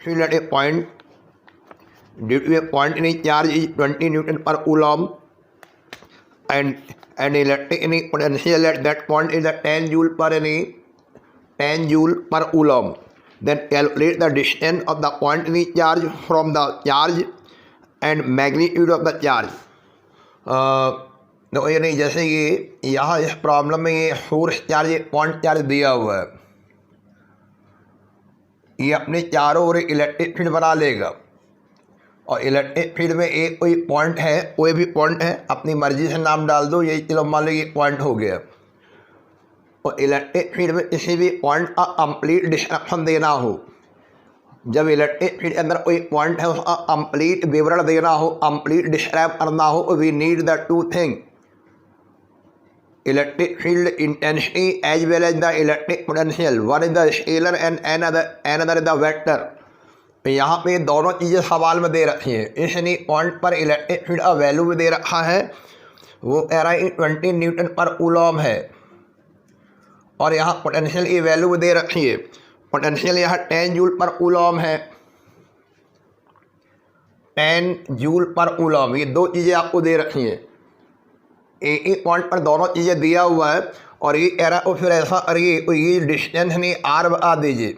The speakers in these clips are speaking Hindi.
field at a point due to a point in a charge is 20 Newton per Coulomb and electric any potential at that point is a 10 joule per Coulomb. Then calculate the distance of the point in a charge from the charge and magnitude of the charge. तो यानी जैसे ये यहाँ इस प्रॉब्लम में ये फोर्स चार्ज पॉइंट चार्ज दिया हुआ है, ये अपने चारों ओर इलेक्ट्रिक फील्ड बना लेगा और इलेक्ट्रिक फील्ड में एक कोई पॉइंट है, कोई भी पॉइंट है, अपनी मर्जी से नाम डाल दो, ये चलो मान लो ये पॉइंट हो गया। और इलेक्ट्रिक फील्ड में किसी भी पॉइंट का कंप्लीट डिस्क्रिप्शन देना हो, जब इलेक्ट्रिक फील्ड के अंदर कोई पॉइंट है उसका कंप्लीट विवरण देना हो, कंप्लीट डिस्क्राइब करना हो, we need the two thing, electric field intensity as well as the electric potential. One is the scalar and another is the vector. तो यहाँ पे दोनों चीज़ें सवाल में दे रखी हैं। इसलिए पॉइंट पर इलेक्ट्रिक फील्ड का वैल्यू भी दे रखा है, वो कह रहा है 20 न्यूटन पर कूलॉम है, और यहाँ पोटेंशियल की वैल्यू भी दे रखी है। पोटेंशियल यहाँ 10 जूल पर कूलॉम है, 10 जूल पर कूलॉम, ये दो चीज़ें आपको दे रखी हैं। एक ही पॉइंट पर दोनों चीज़ें दिया हुआ है और ये कह रहा है, और फिर ऐसा करिए तो ये डिस्टेंस नहीं आर बता दीजिए,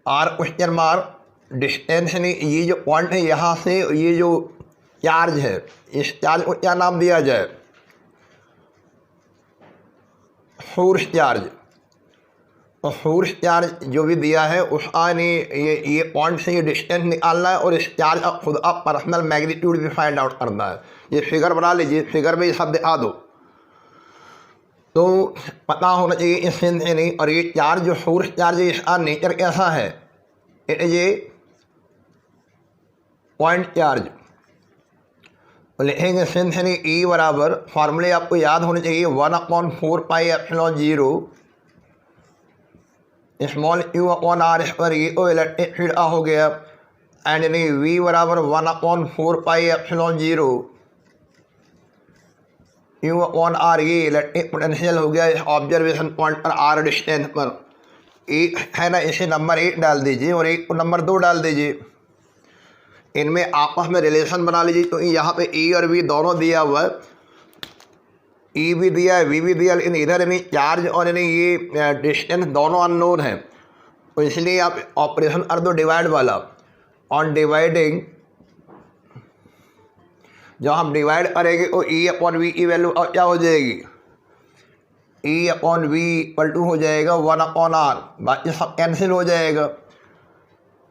आर क्वेश्चन मार्क डिस्टेंस नहीं, ये जो पॉइंट है यहाँ से ये जो चार्ज है, इस चार्ज को क्या नाम दिया जाए, फोर्स चार्ज। और फोर्स चार्ज जो भी दिया है उसका नहीं ये पॉइंट से ये डिस्टेंस निकालना है और इस चार्ज का खुद आप पर्सनल मैग्नीट्यूड भी फाइंड आउट करना है। ये फिगर बना लीजिए, फिगर में ये सब दिखा दो तो पता होना चाहिए इस सेंस से नहीं। और ये चार्ज जो फोर्स चार्ज है इसका नेचर कैसा है, it is a point charge. लिखेंगे सेंस नहीं, ई बराबर फॉर्मूले आपको याद होने चाहिए 1/4πε0 स्मॉल क्यू अपॉन आर पर ये तो इलेक्ट्रिक फील्ड हो गया, एंड यानी वी बराबर 1/4πε0 क्यू अपॉन आर, ये इलेक्ट्रिक पोटेंशियल हो गया इस ऑब्जर्वेशन पॉइंट पर आर डिस्टेंस पर। एक है ना, इसे नंबर 1 डाल दीजिए और एक को नंबर 2 डाल दीजिए, इनमें आपस में रिलेशन बना लीजिए। तो यहाँ पे ई और वी दोनों दिया हुआ है, ई भी दिया है, वी भी दिया, लेकिन इधर यानी चार्ज और यानी ये डिस्टेंस दोनों अननोन है, तो इसलिए आप ऑपरेशन कर दो डिवाइड वाला। ऑन डिवाइडिंग जब हम डिवाइड करेंगे तो ई अपॉन वी की वैल्यू क्या हो जाएगी, E upon V equal to हो जाएगा 1/r, बाकी सब कैंसिल हो जाएगा।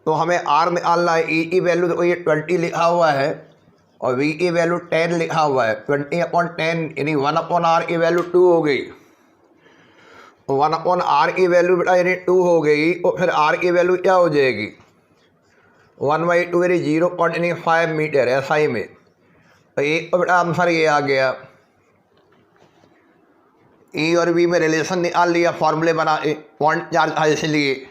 तो हमें आर निकालना है, ई की वैल्यू तो ये 20 लिखा हुआ है और वी की वैल्यू 10 लिखा हुआ है, 20/10 यानी 1/r की वैल्यू 2 हो गई। 1/r की वैल्यू बेटा यानी 2 हो गई, और फिर r की वैल्यू क्या हो जाएगी 1/2 यानी 0.5 मीटर SI में। तो एक तो बेटा आंसर ये आ गया। ई और वी में रिलेशन निकाल लिया फॉर्मूले बना पॉइंट चार्ज है, इसलिए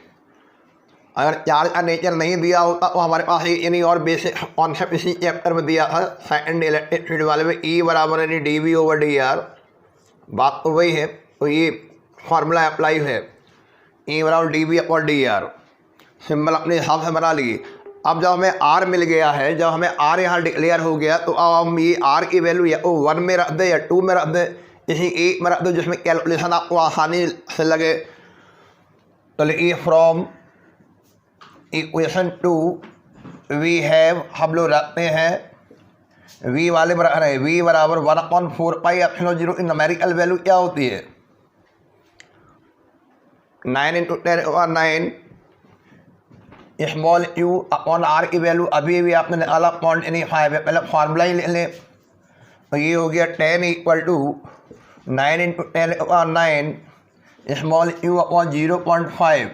अगर चार्ज का नेचर नहीं दिया होता तो हमारे पास यानी और बेसिक कॉन्सेप्ट इसी चैप्टर में दिया था सेकंड इलेक्ट्रिक फील्ड वाले में, ई बराबर यानी dV/dr, बात तो वही है। तो ये फार्मूला अप्लाई है, ई बराबर dV/dr, सिंबल अपने हिसाब से बना लिए। अब जब हमें आर मिल गया है, जब हमें आर यहाँ डिक्लेयर हो गया, तो अब हम ये आर की वैल्यू या 1 में रख दें या 2 में रख दें, इसी 1 में रख दो जिसमें कैलकुलेशन आपको आसानी से लगे। तो लिखिए फ्रॉम इक्वेशन 2 वी हैव, हम लोग रखते हैं वी वाले में रख रहे हैं, वी बराबर 1/4πε0 की न्यूमेरिकल वैल्यू क्या होती है 9 × 10⁹, स्मॉल क्यू अपॉन आर की वैल्यू अभी भी आपने निकाला 0.5 है, पहले फार्मूला ही ले लें। तो ये हो गया 10 = 9 × 10⁹ स्मॉल क्यू अपॉन 0.5,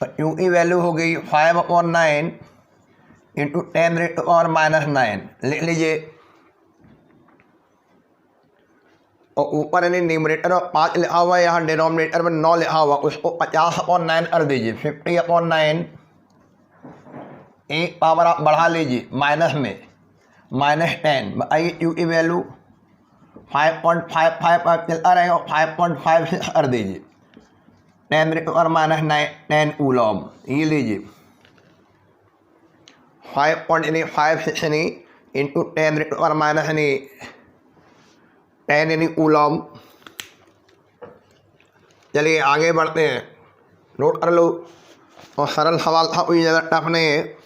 तो क्यू की वैल्यू हो गई 5/9 × 10⁻⁹ लिख लीजिए। और ऊपर यानी न्यूमरेटर में 5 लिखा हुआ है, यहाँ डिनोमिनेटर में 9 लिखा हुआ, उसको 50/9 कर दीजिए, 50/9। एक पावर आप बढ़ा लीजिए माइनस में, -10। बताइए क्यू की वैल्यू 5.55 चलता रहेगा, 5.5 से कर दीजिए, 10⁻⁹ कूलम। ये लीजिए 5.5 इंटू 10⁻10 कूलम। चलिए आगे बढ़ते हैं, नोट कर लो। और सरल सवाल था, कोई ज़्यादा टफ नहीं है।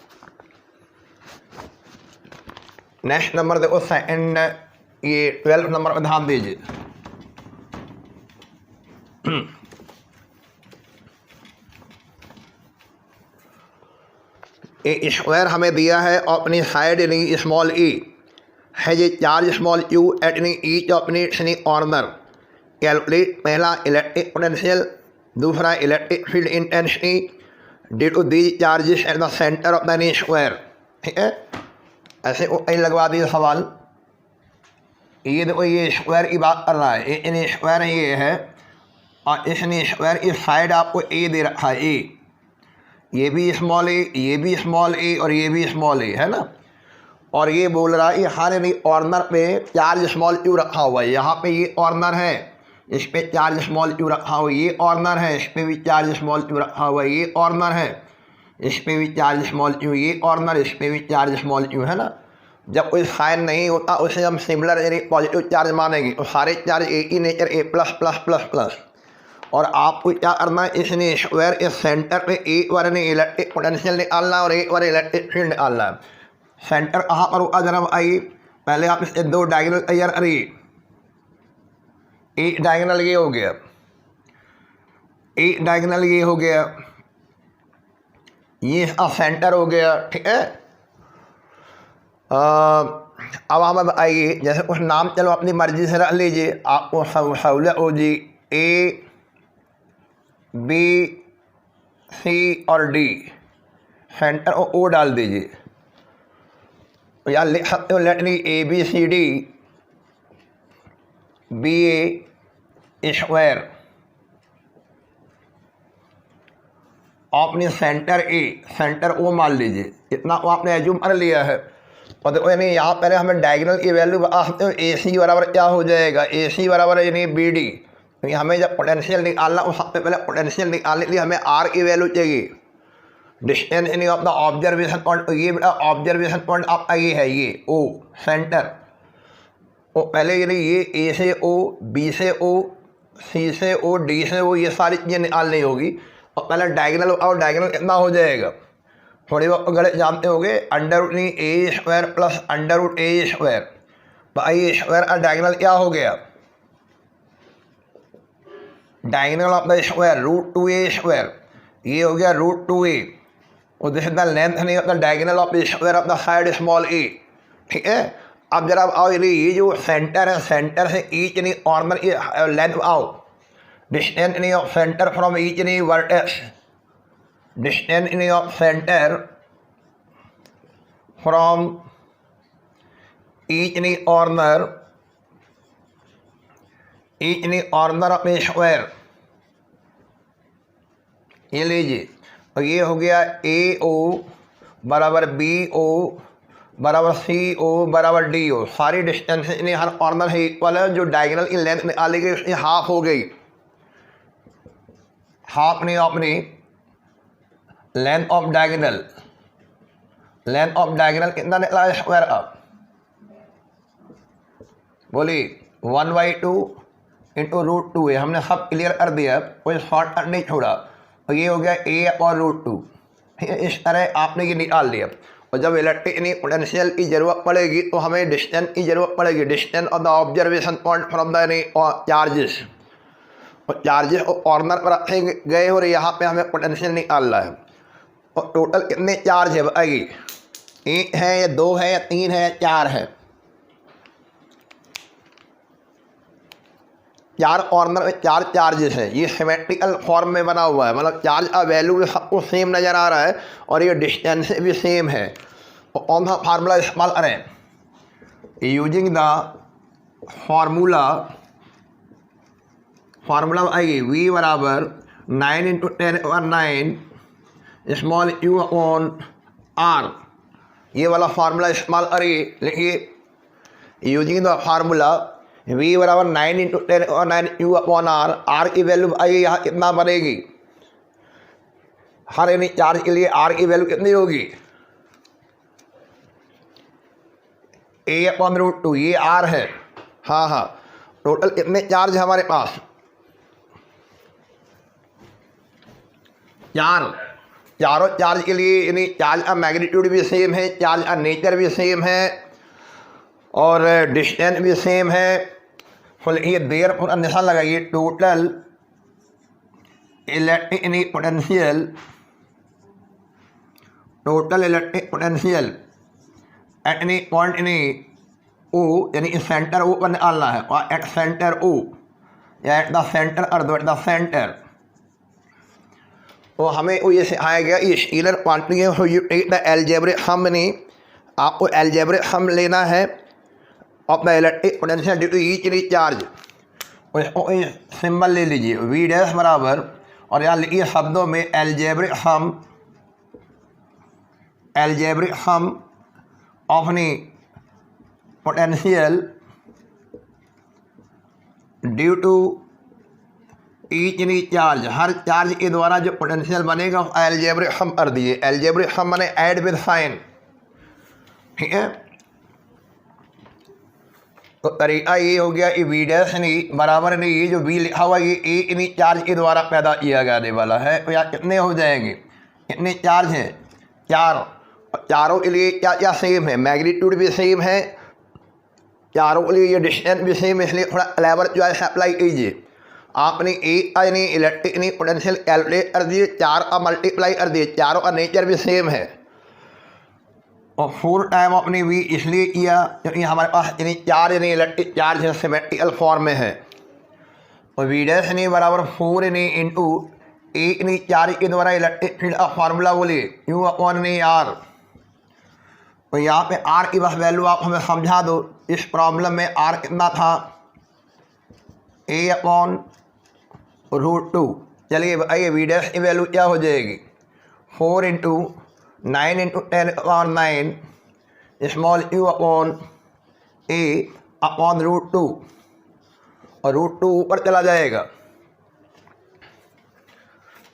नेक्स्ट नंबर देखो सेकंड, ये 12 नंबर पर ध्यान दीजिए। ए स्क्वायर हमें दिया है और अपनी साइड यानी स्मॉल ई है, ये चार्ज स्मॉल यू एट यानी ईच अपनी कॉर्नर। कैलकुलेट पहला इलेक्ट्रिक पोटेंशियल, दूसरा electric field intensity due to these charges at the centre of the square. ठीक है, ऐसे कहीं लगवा दिए सवाल। ये देखो ये स्क्वायर की बात कर रहा है, इन स्क्वायर ये है और इस स्क्वायर की साइड आपको ए दे रखा है, ए, ये भी स्मॉल ए, ये भी स्मॉल ए और ये भी स्मॉल ए है ना। और ये बोल रहा है हर यानी कॉर्नर पे चार्ज स्मॉल यू रखा हुआ है। यहाँ पे ये कॉर्नर है, इस पे चार्ज स्मॉल यू रखा हुआ है, ये कॉर्नर है, इस पे भी चार्ज स्मॉल यू रखा हुआ है, ये कॉर्नर है, इस पे भी चार्ज स्मॉल यू, ये कॉर्नर, इस पे भी चार्ज स्मॉल यू है ना। जब कोई साइन नहीं होता उसे हम सिमिलर यानी पॉजिटिव चार्ज मानेंगे, और सारे चार्ज एक ही नेचर, ए प्लस प्लस प्लस प्लस। और आपको क्या करना है, इसने स्क्वायर इस सेंटर पे एक बार ने इलेक्ट्रिक पोटेंशियल निकालना और एक बार इलेक्ट्रिक फील्ड निकालना है। सेंटर कहाँ पर होगा जरा आई, पहले आप इसे दो डायगोनल तैयार करिए। एक डायगोनल ये हो गया, एक डायगोनल ये हो गया, ये इसका सेंटर हो गया। ठीक है, अब हम आइए, जैसे कुछ नाम चलो अपनी मर्जी से रख लीजिए, आपको सहूलियत हो जी। ए, बी, सी और डी, सेंटर और ओ डाल दीजिए। या लिख सकते हो let A B C D be a square, आपने सेंटर ए सेंटर ओ मान लीजिए। इतना वो आपने एज्यूम कर लिया है। और देखो यानी यहाँ पहले हमें डायगोनल की वैल्यू बता सकते हो, ए सी बराबर क्या हो जाएगा, ए सी बराबर यानी बी डी। तो हमें जब पोटेंशियल निकालना हो, सबसे पहले पोटेंशियल निकालने के लिए हमें आर की वैल्यू चाहिए। डिस्टेंस यानी अपना ऑब्जर्वेशन पॉइंट, ये बेटा ऑब्जर्वेशन पॉइंट आपका ये है, ये ओ सेंटर। तो पहले यानी ये ए से ओ, बी से ओ, सी से ओ, डी से ओ, ये सारी चीज़ें निकालनी होगी। और पहले डायगोनल और डायगोनल कितना हो जाएगा, थोड़ी बहुत गलत जानते होंगे, under a square plus under a square. भाई स्क्वायर का डायगोनल क्या हो गया, diagonal of the square √2a square, ये हो गया √2a। और दिस इज द लेंथ नहीं of the diagonal of the square of the side small a. ठीक है, अब जरा आओ ये जो सेंटर है, सेंटर से ईच यानी कॉर्नर की लेंथ आओ, डिस्टेंस यानी ऑफ सेंटर फ्रॉम ईच यानी वर्टेक्स, डिस्टेंस यानी ऑफ सेंटर फ्रॉम ईच यानी कॉर्नर, ईच यानी कॉर्नर ऑफ ए स्क्वायर। ये लीजिए, और ये हो गया ए ओ बराबर बी ओ बराबर सी ओ बराबर डी ओ। सारी डिस्टेंस यानी हर कॉर्नर है इक्वल है। जो डायगोनल की लेंथ निकाली गई उसकी हाफ हो गई, हाफ नहीं अपनी length of diagonal, length of diagonal कितना निकला स्क्वायर अप, बोलिए 1/2 इंटू √2a। हमने सब क्लियर कर दिया, कोई शॉर्टकट नहीं छोड़ा। और ये हो गया a और √2। ठीक है, इस तरह आपने ये निकाल लिया। और जब इलेक्ट्रिक पोटेंशियल की ज़रूरत पड़ेगी तो हमें डिस्टेंस की ज़रूरत पड़ेगी, distance of the observation point from the charges. और चार्जेस को कॉर्नर पर रखे गए और यहाँ पे हमें पोटेंशियल निकालना है। और टोटल कितने चार्ज है बताइए, एक है या दो है या तीन है या चार है, चार कॉर्नर में चार चार्जेस है। ये सिमेट्रिकल फॉर्म में बना हुआ है, मतलब चार्ज का वैल्यू सबको सेम नज़र आ रहा है और ये डिस्टेंस भी सेम है। और कौन सा फार्मूला इस्तेमाल करें, यूजिंग द फार्मूला आइए v बराबर 9 into 10⁻9 small u upon r। ये वाला फार्मूला इस्तेमाल करिए। लिखिए यूजिंग द फार्मूला v बराबर 9 into 10⁻9 u upon r। r की वैल्यू आइए यहाँ कितना बनेगी, हर यानी चार्ज के लिए आर की वैल्यू कितनी होगी, A/√2, ये आर है। हाँ हाँ, टोटल कितने चार्ज है हमारे पास, चारों चार्ज के लिए यानी चार्ज का मैग्नीट्यूड भी सेम है, चार्ज का नेचर भी सेम है और डिस्टेंस भी सेम है। फुल ये देर पूरा निशान लगाइए, total electric potential at any point O यानी सेंटर ओ पर निकालना है, और एट सेंटर ओ या एट द सेंटर और एट द सेंटर। तो हमें वो ये सिखाया गया ये स्केलर क्वांटिटी है, you take the algebraic sum, नहीं आपको अलजेब्रिक सम लेना है of the electric potential due to each charge. उसको सिंबल ले लीजिए वी डैश बराबर, और यहाँ लिखिए शब्दों में अलजेब्रिक सम ऑफ नी पोटेंशियल ड्यू टू ईच नी चार्ज, हर चार्ज के द्वारा जो पोटेंशियल बनेगा अलजेब्रिक सम कर दिए। अलजेब्रिक सम माने ऐड विद साइन, ठीक है। तो तरीका ये हो गया कि वी डैश नहीं बराबर नहीं, ये जो वी लिखा हुआ ये ए इन्हीं चार्ज के द्वारा पैदा किया जाने वाला है। तो यहाँ कितने हो जाएंगे, कितने चार्ज हैं, चारों के लिए क्या क्या सेम है, मैग्नीट्यूड भी सेम है, चारों के लिए ये डिस्टेंस भी सेम है, इसलिए थोड़ा क्लेवर जो है अप्लाई कीजिए। आपने ए यानी इलेक्ट्रिक पोटेंशियल कैलकुलेट कर दिए, 4 का मल्टीप्लाई कर दिए, चारों का नेचर भी सेम है। और 4 टाइम अपनी वी इसलिए किया क्योंकि हमारे पास यानी 4 यानी इलेक्ट्रिक चार्ज है, सिमेट्रिकल फॉर्म में है। और वी डैश यानी बराबर 4 यानी इंटू ए यानी चार्ज के द्वारा इलेक्ट्रिक फील्ड का फार्मूला बोलिए U अपॉन यानी आर। तो यहाँ पे आर की बस वैल्यू आप हमें समझा दो। इस प्रॉब्लम में आर कितना था, A/√2। चलिए आइए वी डैश की वैल्यू क्या हो जाएगी, 4 into 9 into 10⁻9 small u upon A upon √2, और √2 ऊपर चला जाएगा।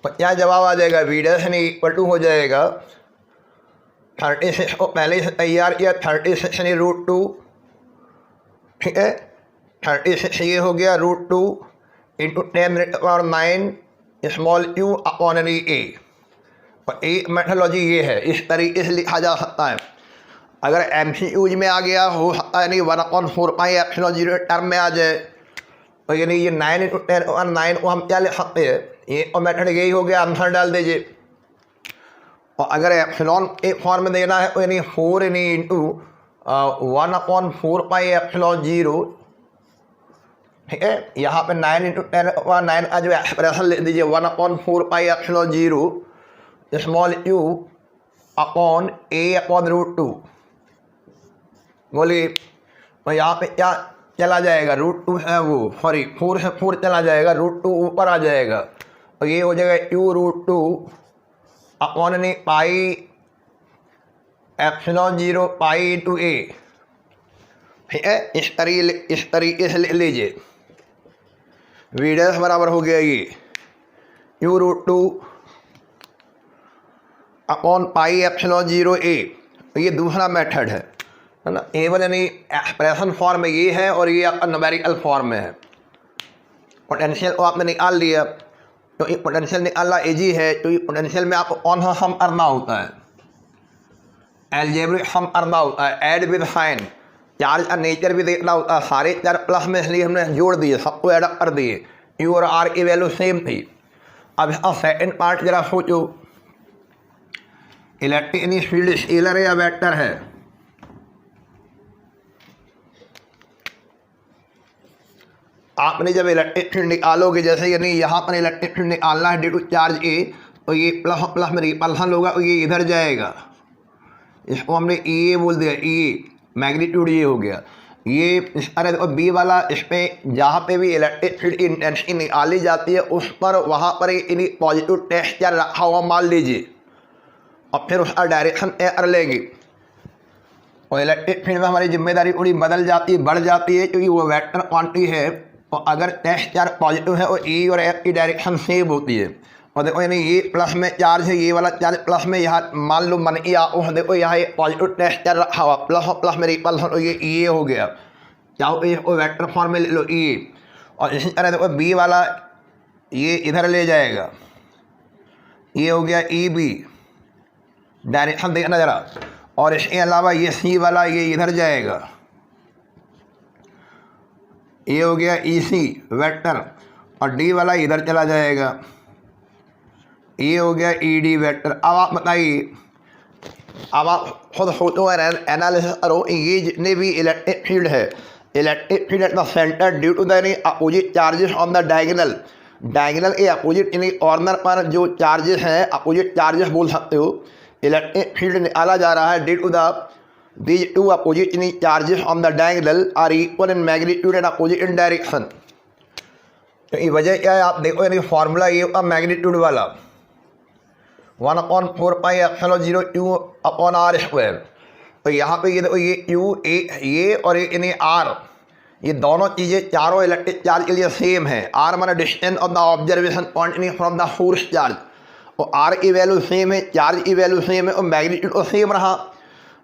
तो क्या जवाब आ जाएगा, वी डैश यानी इक्वल टू हो जाएगा 36 को पहले से तैयार किया, 36 यानी √2, ठीक है। 36 ये हो गया √2 इंटू 10⁻9 स्मॉल u अपॉन यानी A। और एक मेथोलॉजी ये है, इस तरीके से लिखा जा सकता है। अगर MCQs में आ गया हो सकता है यानी 1/4πε0 टर्म में आ जाए, तो यानी ये 9 इंटू 10⁻9 को हम क्या लिख सकते हैं, ये और मेथड यही हो गया, आंसर डाल दीजिए। और अगर एप्सिलॉन एक फॉर्म में देना है तो यानी 4 यानी इंटू 1/4πε0, ठीक है। यहाँ पे 9 इंटू 10⁻9 का जो एक्सप्रेशन लिख दीजिए 1/4πε0 small u upon A upon √2। बोलिए, तो यहाँ पे क्या चला जाएगा, √2 है वो, सॉरी 4 से 4 चला जाएगा, √2 ऊपर आ जाएगा, तो ये हो जाएगा u√2 अपॉन ने πε0 पाई इंटू A, ठीक है। इस तरीके से लिख लीजिए। वी डैश बराबर हो गया ये u√2 अपॉन πε0 A। तो ये दूसरा मेथड है ना। A1 यानी एक्सप्रेशन फॉर्म में ये है और ये आपका न्यूमेरिकल फॉर्म में है। पोटेंशियल को आपने निकाल लिया, तो ये पोटेंशियल निकालना इजी है। तो ये पोटेंशियल में आपको कौन सा सम करना होता है, अलजेब्रिक सम करना होता है, ऐड विद साइन, चार्ज का नेचर भी देखना होता है। सारे चार प्लस में इसलिए हमने जोड़ दिए, सबको ऐड कर दिए, यू और आर की वैल्यू सेम थी। अब इसका सेकेंड पार्ट जरा सोचो, इलेक्ट्रिक फील्ड स्केलर है या वेक्टर है, आपने जब इलेक्ट्रिक फील्ड निकालोगे, जैसे यानी यहाँ पर इलेक्ट्रिक फील्ड निकालना है ड्यू टू चार्ज ए, तो ये प्लस प्लस में रिपल्सन होगा, तो ये इधर जाएगा, इसको हमने ई बोल दिया, ई मैग्नीट्यूड ये हो गया। ये इस तरह और बी वाला, इस पर जहाँ पे भी इलेक्ट्रिक फील्ड की इंटेंसिटी निकाली जाती है उस पर वहाँ पर इन्हीं पॉजिटिव टेक्सचर रखा हुआ मान लीजिए, और फिर उसका डायरेक्शन तय कर लेंगे। और इलेक्ट्रिक फील्ड में हमारी जिम्मेदारी पूरी बदल जाती है, बढ़ जाती है, क्योंकि वो वेक्टर क्वांटिटी है। तो अगर टेक्सचर पॉजिटिव है और ई और एफ की डायरेक्शन सेम होती है, और देखो यानी ये प्लस में चार्ज है, ये वाला चार्ज प्लस में, यहाँ मान लो मन या देखो यहाँ पॉजिटिव टेक्सचर रखा हुआ, प्लस और प्लस में रिपल्स हो, ये हो गया, चाहो ये वेक्टर फॉर्म में ले लो ये। और इसी तरह देखो बी वाला ये इधर ले जाएगा, ये हो गया ई बी, डायरेक्शन देखना ज़रा। और इसके अलावा ये सी वाला ये इधर जाएगा, ये हो गया ई सी वेक्टर, और डी वाला इधर चला जाएगा, ये हो गया ई डी वेक्टर। अब आप बताइए, अब आप खुद फोटो एनालिसिस करो, ये जितने भी इलेक्ट्रिक फील्ड है, electric field at the centre due to the opposite charges on the diagonal, diagonal के अपोजिट यानी कॉर्नर पर जो चार्जेस हैं, अपोजिट चार्जेस बोल सकते हो, इलेक्ट्रिक फील्ड निकाला जा रहा है due to the these two opposite charges on the diagonal are equal in magnitude and opposite in direction। तो ये वजह क्या है, आप देखो यानी फार्मूला ये होगा मैग्नीट्यूड वाला 1/4πε0q/r²। तो यहाँ पे ये देखो ये q ये और ये r, ये दोनों चीज़ें चारों इलेक्ट्रिक चार्ज के लिए सेम है। r माना distance of the observation point from the source charge, और r की वैल्यू सेम है, चार्ज की वैल्यू सेम है, और मैग्नीट्यूड तो सेम रहा।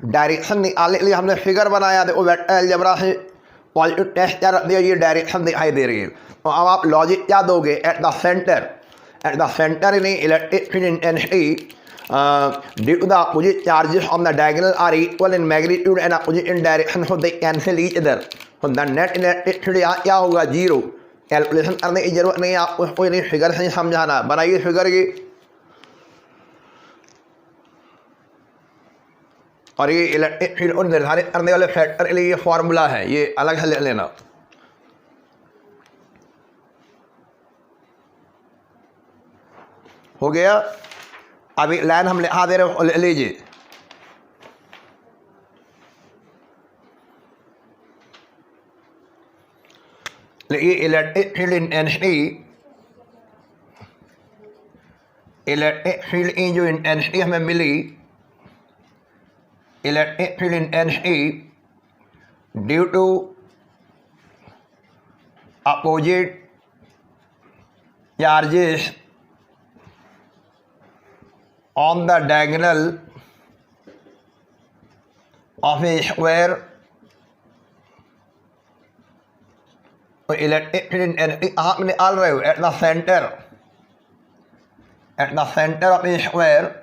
डायरेक्शन निकालने के लिए हमने फिगर बनाया, देखो वेक्टर अलजेब्रा से पॉजिटिव टेक्सचर रख दिया, ये डायरेक्शन दिखाई दे रही है। तो अब आप लॉजिक क्या दोगे, at the centre in electric field intensity due to the opposite charges on the diagonal are equal in magnitude and opposite in direction, so they cancel each other. तो द नेट इलेक्ट्रिक फील्ड यहाँ क्या होगा, जीरो। कैलकुलेशन करने की जरूरत नहीं है आपको, इसको नहीं फिगर से समझाना, बनाइए फिगर की। और ये इलेक्ट्रिक फील्ड को निर्धारित करने वाले फैक्टर के लिए ये फॉर्मूला है, ये अलग से ले लेना। हो गया। अभी लाइन हम लिखा दे रहे हो, ले लीजिए। ये electric field intensity, electric field की जो इंटेंसिटी हमें मिली, electric field intensity due to opposite charges on the diagonal of a square. तो इलेक्ट्रिक फील्ड इंटेंसिटी आप निकाल रहे हो at the centre of a square.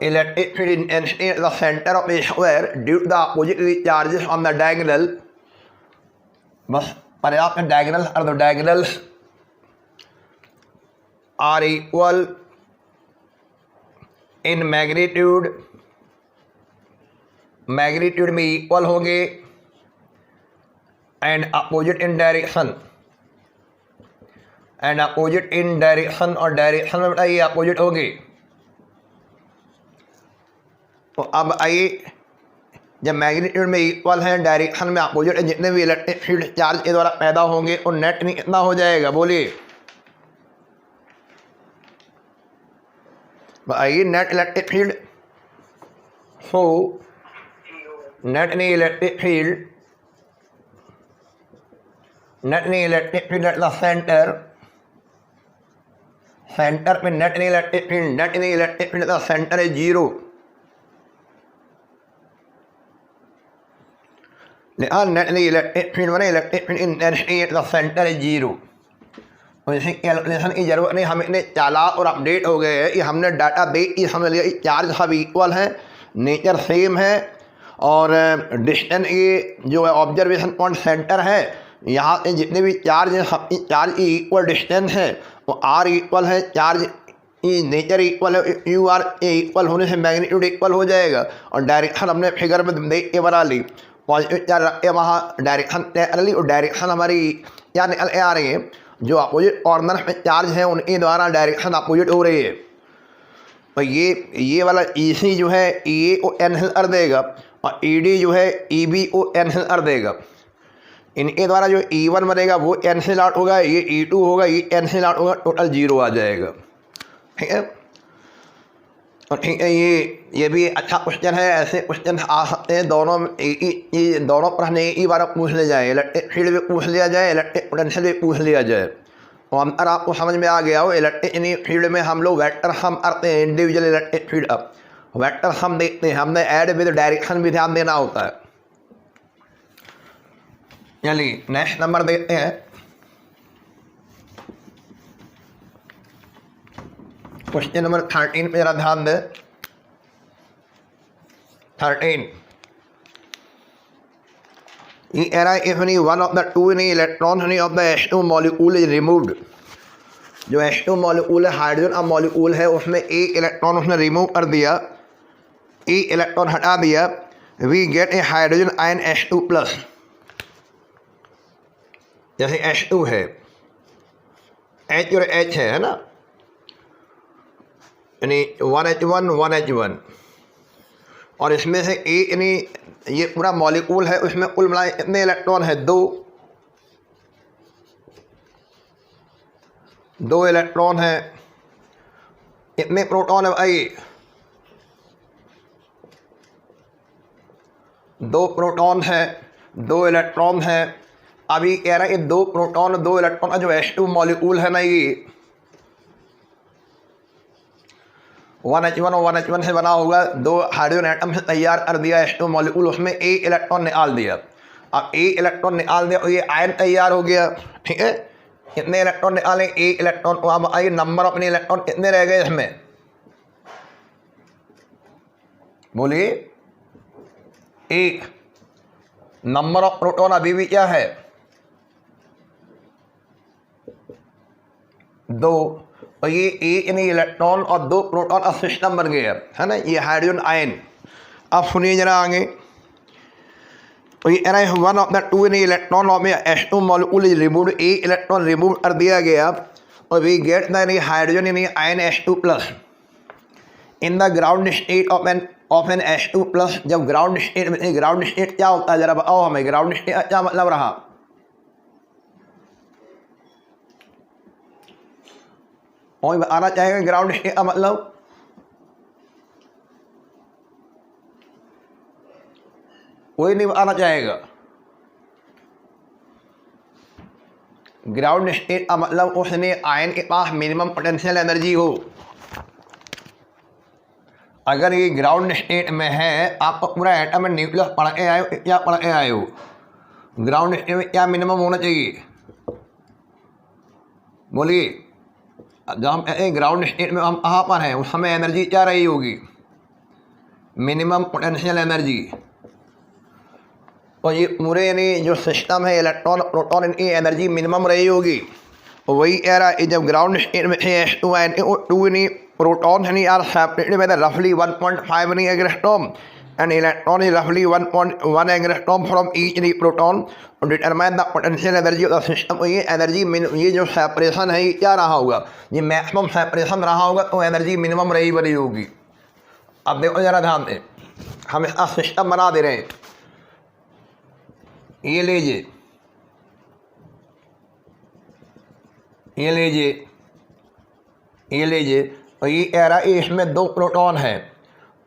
Electric field intensity at the centre of a square due to the opposite charges on the diagonal. बस पर्याप्त है, डायगोनल और the diagonals are equal in magnitude, magnitude में इक्वल होंगे, and opposite in direction, and opposite in direction, और डायरेक्शन में बताइए अपोजिट होंगे। तो अब आइए, जब मैग्नीट्यूड में इक्वल है, डायरेक्शन में अपोजिट है, जितने भी इलेक्ट्रिक फील्ड चार्ज के द्वारा पैदा होंगे और नेट में कितना हो जाएगा, बोलिए। आइए, नेट इलेक्ट्रिक फील्ड हो, नेट नहीं इलेक्ट्रिक फील्ड, नेट नहीं electric field at the centre, centre में नेट नहीं इलेक्ट्रिक फील्ड, नेट नहीं electric field at the centre है जीरो। नेट नहीं इलेक्ट्रिक फील्ड बने, electric field intensity at the centre है जीरो। और इसे कैलकुलेशन की जरूरत नहीं, हम इतने चालाक और अपडेट हो गए हैं कि हमने डाटा देख के समझ लिया चार्ज सब इक्वल है, नेचर सेम है, और डिस्टेंस ये जो है ऑब्जर्वेशन पॉइंट सेंटर है, यहाँ से जितने भी चार्ज हैं सब चार्ज की इक्वल डिस्टेंस है, वो आर इक्वल है, चार्ज की नेचर इक्वल है, यू आर इक्वल होने से मैग्नीट्यूड इक्वल हो जाएगा। और डायरेक्शन हमने फिगर में देख के बना ली, पॉजिटिव चार्ज रख के वहाँ डायरेक्शन तय कर ली, और डायरेक्शन हमारी क्या निकल के आ रही है, जो अपोजिट कॉर्नर में चार्ज है उनके द्वारा डायरेक्शन अपोजिट हो रही है। तो ये वाला ई सी जो है ई को कैंसिल कर देगा, और ई डी जो है ई बी को कैंसिल कर देगा। इनके द्वारा जो ई वन बनेगा वो कैंसिल आउट होगा, ये ई टू होगा, ये कैंसिल आउट होगा, टोटल जीरो आ जाएगा। ठीक है, और ठीक है, ये भी अच्छा क्वेश्चन है। ऐसे क्वेश्चन आ सकते हैं दोनों दोनों प्रश्न एक ही बार पूछ ले जाए, इलेक्ट्रिक फील्ड भी पूछ लिया जाए, इलेक्ट्रिक पोटेंशियल भी पूछ लिया जाए। और अंतर आपको समझ में आ गया हो। इलेक्ट्रिक फील्ड में हम लोग वेक्टर सम करते हैं, इंडिविजुअल इलेक्ट्रिक फील्ड। अब वेक्टर सम देखते हैं, हमने ऐड विद डायरेक्शन भी ध्यान देना होता है। चलिए नेक्स्ट नंबर देखते हैं। क्वेश्चन नंबर 13 पे जरा ध्यान दें। 13 if any one of the two electrons of the H2 molecule is removed, जो H2 मॉलिक्यूल है, हाइड्रोजन अब मॉलिक्यूल है, उसमें एक इलेक्ट्रॉन उसने रिमूव कर दिया, एक इलेक्ट्रॉन हटा दिया, we get a hydrogen ion H2 plus. जैसे H2 है, H और H है ना, यानी 1H1 1H1, और इसमें से एक यानी ये पूरा मॉलिक्यूल है, उसमें कुल मिलाए कितने इलेक्ट्रॉन है? दो इलेक्ट्रॉन है। कितने प्रोटॉन है भाई? 2 प्रोटॉन है, 2 इलेक्ट्रॉन है। अभी कह रहा है कि 2 प्रोटॉन 2 इलेक्ट्रॉन जो H2 मॉलिक्यूल है ना, ये 1H1 और 1H1 से बना होगा, 2 हाइड्रोजन एटम से तैयार कर दिया H2 मॉलिक्यूल, उसमें एक इलेक्ट्रॉन निकाल दिया। अब एक इलेक्ट्रॉन निकाल दिया और ये आयन तैयार हो गया। ठीक है, कितने इलेक्ट्रॉन निकालें? एक इलेक्ट्रॉन। अब आइए नंबर ऑफ इलेक्ट्रॉन कितने रह गए इसमें? बोलिए। एक। नंबर ऑफ प्रोटॉन अभी भी क्या है? 2। और ये एक यानी इलेक्ट्रॉन और 2 प्रोटॉन का सिस्टम बन गया है ना, ये हाइड्रोजन आयन। अब सुनिए जरा आगे। तो ये an one of the two यानी electron of H2 molecule is removed, एक इलेक्ट्रॉन रिमूव कर दिया गया, और वी गेट द यानी हाइड्रोजन यानी ion H2 plus in the ground state of an H2 plus. जब ग्राउंड स्टेट में, ग्राउंड स्टेट क्या होता है जरा बताओ हमें, ग्राउंड स्टेट क्या मतलब रहा? कोई बताना चाहेगा ग्राउंड स्टेट का मतलब? कोई नहीं बताना चाहेगा। ग्राउंड स्टेट का मतलब उसने आयन के पास मिनिमम पोटेंशियल एनर्जी हो। अगर ये ग्राउंड स्टेट में है, आपको पूरा एटम में न्यूक्लियस पढ़ के आए हो, क्या पढ़ के आए हो? ग्राउंड स्टेट में क्या मिनिमम होना चाहिए? बोलिए। जब हम ग्राउंड स्टेट में हम कहाँ पर हैं, उस समय एनर्जी क्या रही होगी? Minimum potential energy. और ये पूरे यानी जो सिस्टम है, इलेक्ट्रॉन प्रोटॉन, इनकी एनर्जी मिनिमम रही होगी। और वही कह रहा है जब ग्राउंड स्टेट में H2 एंड 2 यानी प्रोटॉन यानी आर सेपरेटेड बाय द रफली 1.5 यानी एंगस्ट्रॉम एंड इलेक्ट्रॉन इज रफली 1.1 एंगस्ट्रॉम फ्रॉम ईच यानी प्रोटॉन और determine the potential energy of the system. ये एनर्जी ये जो सेपरेशन है, ये क्या रहा होगा? ये मैक्सिमम सेपरेशन रहा होगा, तो एनर्जी मिनिमम रही बनी होगी। अब देखो जरा ध्यान दें, हम इसका सिस्टम बना दे रहे हैं। ये लीजिए, ये लीजिए, ये लीजिए। और ये कह रहा है इसमें 2 प्रोटॉन है,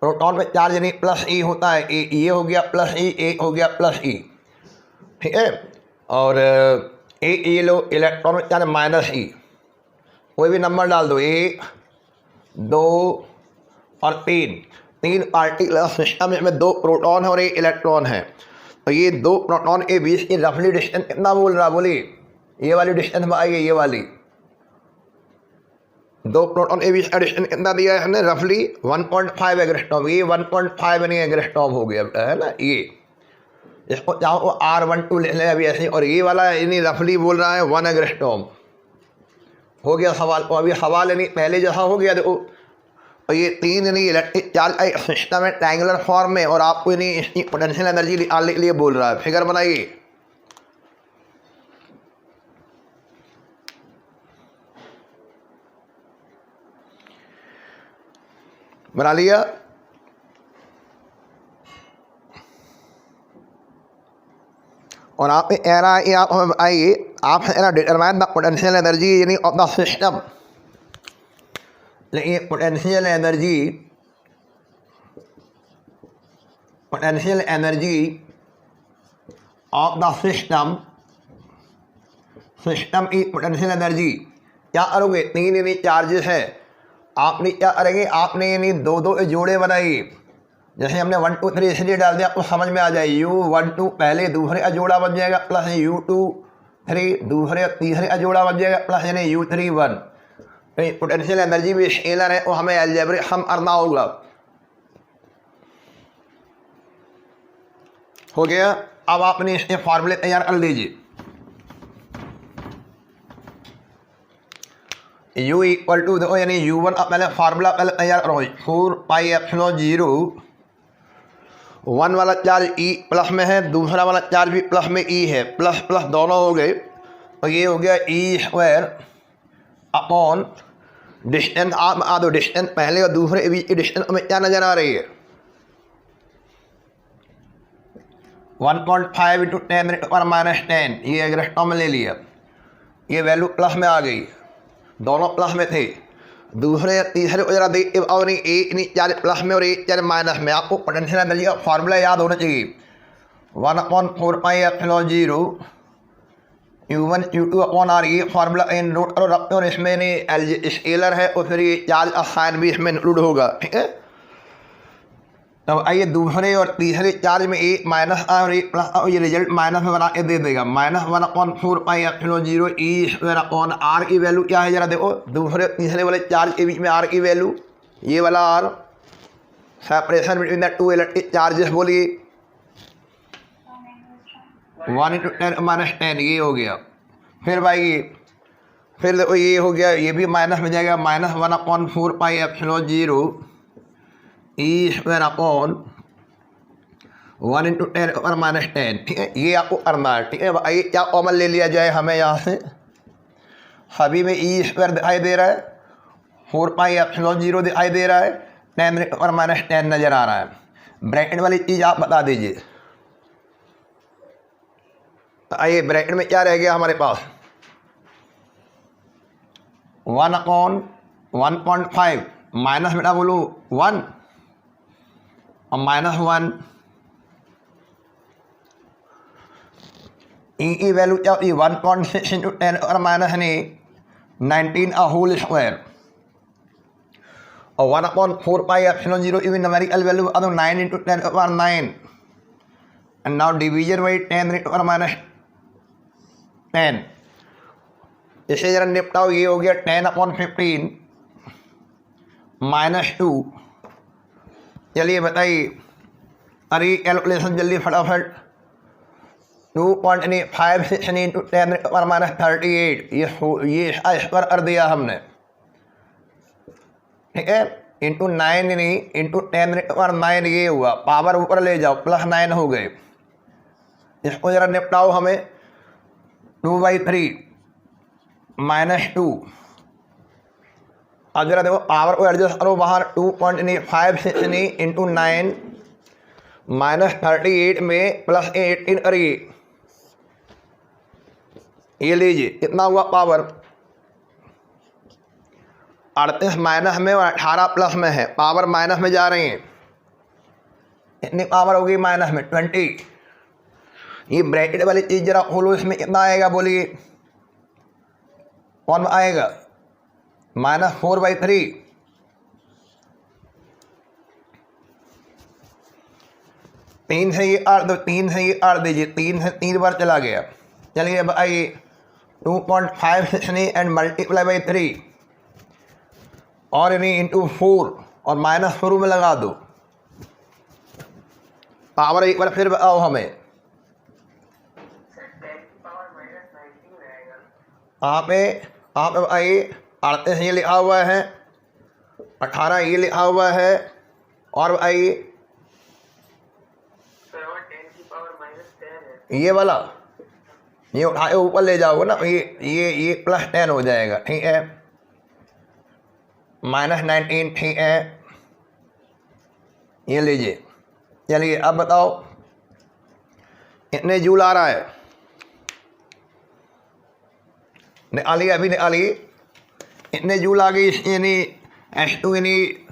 प्रोटॉन पे चार्ज यानी प्लस ई होता है, ये हो गया प्लस ई, एक हो गया प्लस ई। ठीक है, और एक ये लो इलेक्ट्रॉन में चार्ज माइनस ई। कोई भी नंबर डाल दो, 1 2 और 3 पार्टिकल सिस्टम में 2 प्रोटॉन है और 1 इलेक्ट्रॉन है। तो ये 2 प्रोटॉन के बीच की रफली डिस्टेंस कितना बोल रहा? बोलिए। ये वाली डिस्टेंस में आइए, ये वाली 2 प्रोटॉन के बीच का डिस्टेंस कितना दिया है हमने? रफली 1.5 एंगस्ट्रॉम। ये 1.5 यानी एंगस्ट्रॉम हो गया है ना। ये इसको चाहो R12 ले लें अभी ऐसे। और ये वाला यानी रफली बोल रहा है 1 एंगस्ट्रॉम। हो गया सवाल। और अभी सवाल यानी पहले जैसा हो गया देखो। और ये 3 यानी इलेक्ट्रिक चार्ज सिस्टम है ट्रायंगुलर फॉर्म में, और आपको यानी इसकी पोटेंशियल एनर्जी निकालने के लिए बोल रहा है। फिगर बनाइए। बना लिया? और आप कह रहा है कि आप हमें बताइए, आप डिटरमाइन द पोटेंशियल एनर्जी यानी ऑफ द सिस्टम। लेकिन potential energy of the system की पोटेंशियल एनर्जी क्या करोगे, 3 यानी चार्जेस है, आपने क्या करेंगे, आपने यानी 2 जोड़े बनाए। जैसे हमने 1 2 3 इसलिए डाल दिया आपको समझ में आ जाए, U1 2 पहले दूसरे का जोड़ा बन जाएगा प्लस U2 3 दूसरे तीसरे का जोड़ा बन जाएगा प्लस यानी U3 1। पोटेंशियल एनर्जी भी स्केलर है और हमें अलजेब्रिक सम करना होगा। हो गया। अब आपने इसके फार्मूले तैयार कर लीजिए। U इक्वल टू देखो यानी U1 पहले फार्मूला पहले तैयार करो, 4πε0 1 वाला चार्ज E प्लस में है, दूसरा वाला चार्ज भी प्लस में E है, प्लस प्लस दोनों हो गए, और ये हो गया E² अपॉन डिस्टेंस। आप आ दो डिस्टेंस पहले और दूसरे के बीच की डिस्टेंस हमें क्या नजर आ रही है, 1.5 × 10⁻⁻⁻, ये एग्रेस्टो में ले लिया, ये वैल्यू प्लस में आ गई, दोनों प्लस में थे। दूसरे तीसरे को जरा देख और एक नहीं चार्ज प्लस में और एक चार्ज माइनस में। आपको पोटेंशियल एनर्जी का फार्मूला याद होना चाहिए, 1/4πε0 U1 U2 अपॉन R। ये फार्मूला इन नोट करो रखते हो, और इसमें स्केलर है और फिर ये चार्ज साइन भी इसमें इंक्लूड होगा, ठीक है। तब आइए दूसरे और तीसरे चार्ज में एक माइनस और एक प्लस, और ये रिजल्ट माइनस में बना के दे देगा, -1/4πε0 E² अपॉन R की वैल्यू क्या है जरा देखो, दूसरे तीसरे वाले चार्ज के बीच में R की वैल्यू, ये वाला R, separation between the two electric charges बोलिए 1 × 10⁻⁻, ये हो गया। फिर भाई फिर देखो ये हो गया, ये भी माइनस में जाएगा, -1/4πε0 E² अपॉन 1 × 10⁻⁻, ठीक है। ये आपको करना है, ठीक है। आइए क्या कॉमन ले लिया जाए, हमें यहाँ से सभी में E² दिखाई दे रहा है, 4πε0 दिखाई दे रहा है, 10⁻⁻10 नज़र आ रहा है। ब्रैकेट वाली चीज़ आप बता दीजिए। आइए ब्रैकेट में क्या रह गया हमारे पास, 1/1.5 माइनस बेटा बोलो 1 और -1, ई की वैल्यू क्या होती है 1.6 × 10⁻⁻19 और 1/4πε0 की न्यूमेरिकल वैल्यू बता दो 9 × 10⁻9 एंड नाउ डिवीजन बाई 10⁻10। इसे जरा निपटाओ, ये हो गया 10/15 -2। चलिए बताइए, अरे कैलकुलेशन जल्दी फटाफट, 2.56 × 10⁻38, ये स्क्वायर कर दिया हमने, ठीक है, इंटू 9 यानी इंटू 10⁻9, ये हुआ, पावर ऊपर ले जाओ, +9 हो गए। इसको जरा निपटाओ हमें, 2/3 -2, अब जरा देखो पावर को एडजस्ट करो बाहर, 2.56 इंटू 9 -38 में +18 करिए, ये लीजिए कितना हुआ पावर, 38 माइनस में और 18 प्लस में है, पावर माइनस में जा रही है, इतनी पावर होगी माइनस में 20। ये ब्रैकेट वाली चीज़ जरा खोलो, इसमें कितना आएगा बोलिए, कौन आएगा, -4/3, तीन से ये आठ दो, 3 से ये आठ दीजिए, 3 से 3 बार चला गया। चलिए अब आइए 2.56 एंड मल्टीप्लाई बाई 3 और यानी इंटू 4 और माइनस शुरू में लगा दो, पावर एक बार फिर बताओ हमें, आप आइए 38 ये लिखा हुआ है, 18 ये लिखा हुआ है, और आइए ये वाला ये उठाए ऊपर ले जाओगे ना, ये +10 हो जाएगा, ठीक है, -19, ठीक है, ये लीजिए। चलिए अब बताओ इतने जूल आ रहा है, निकालिए अभी निकालिए, इतने जूल आ गई, यानी H2 यानी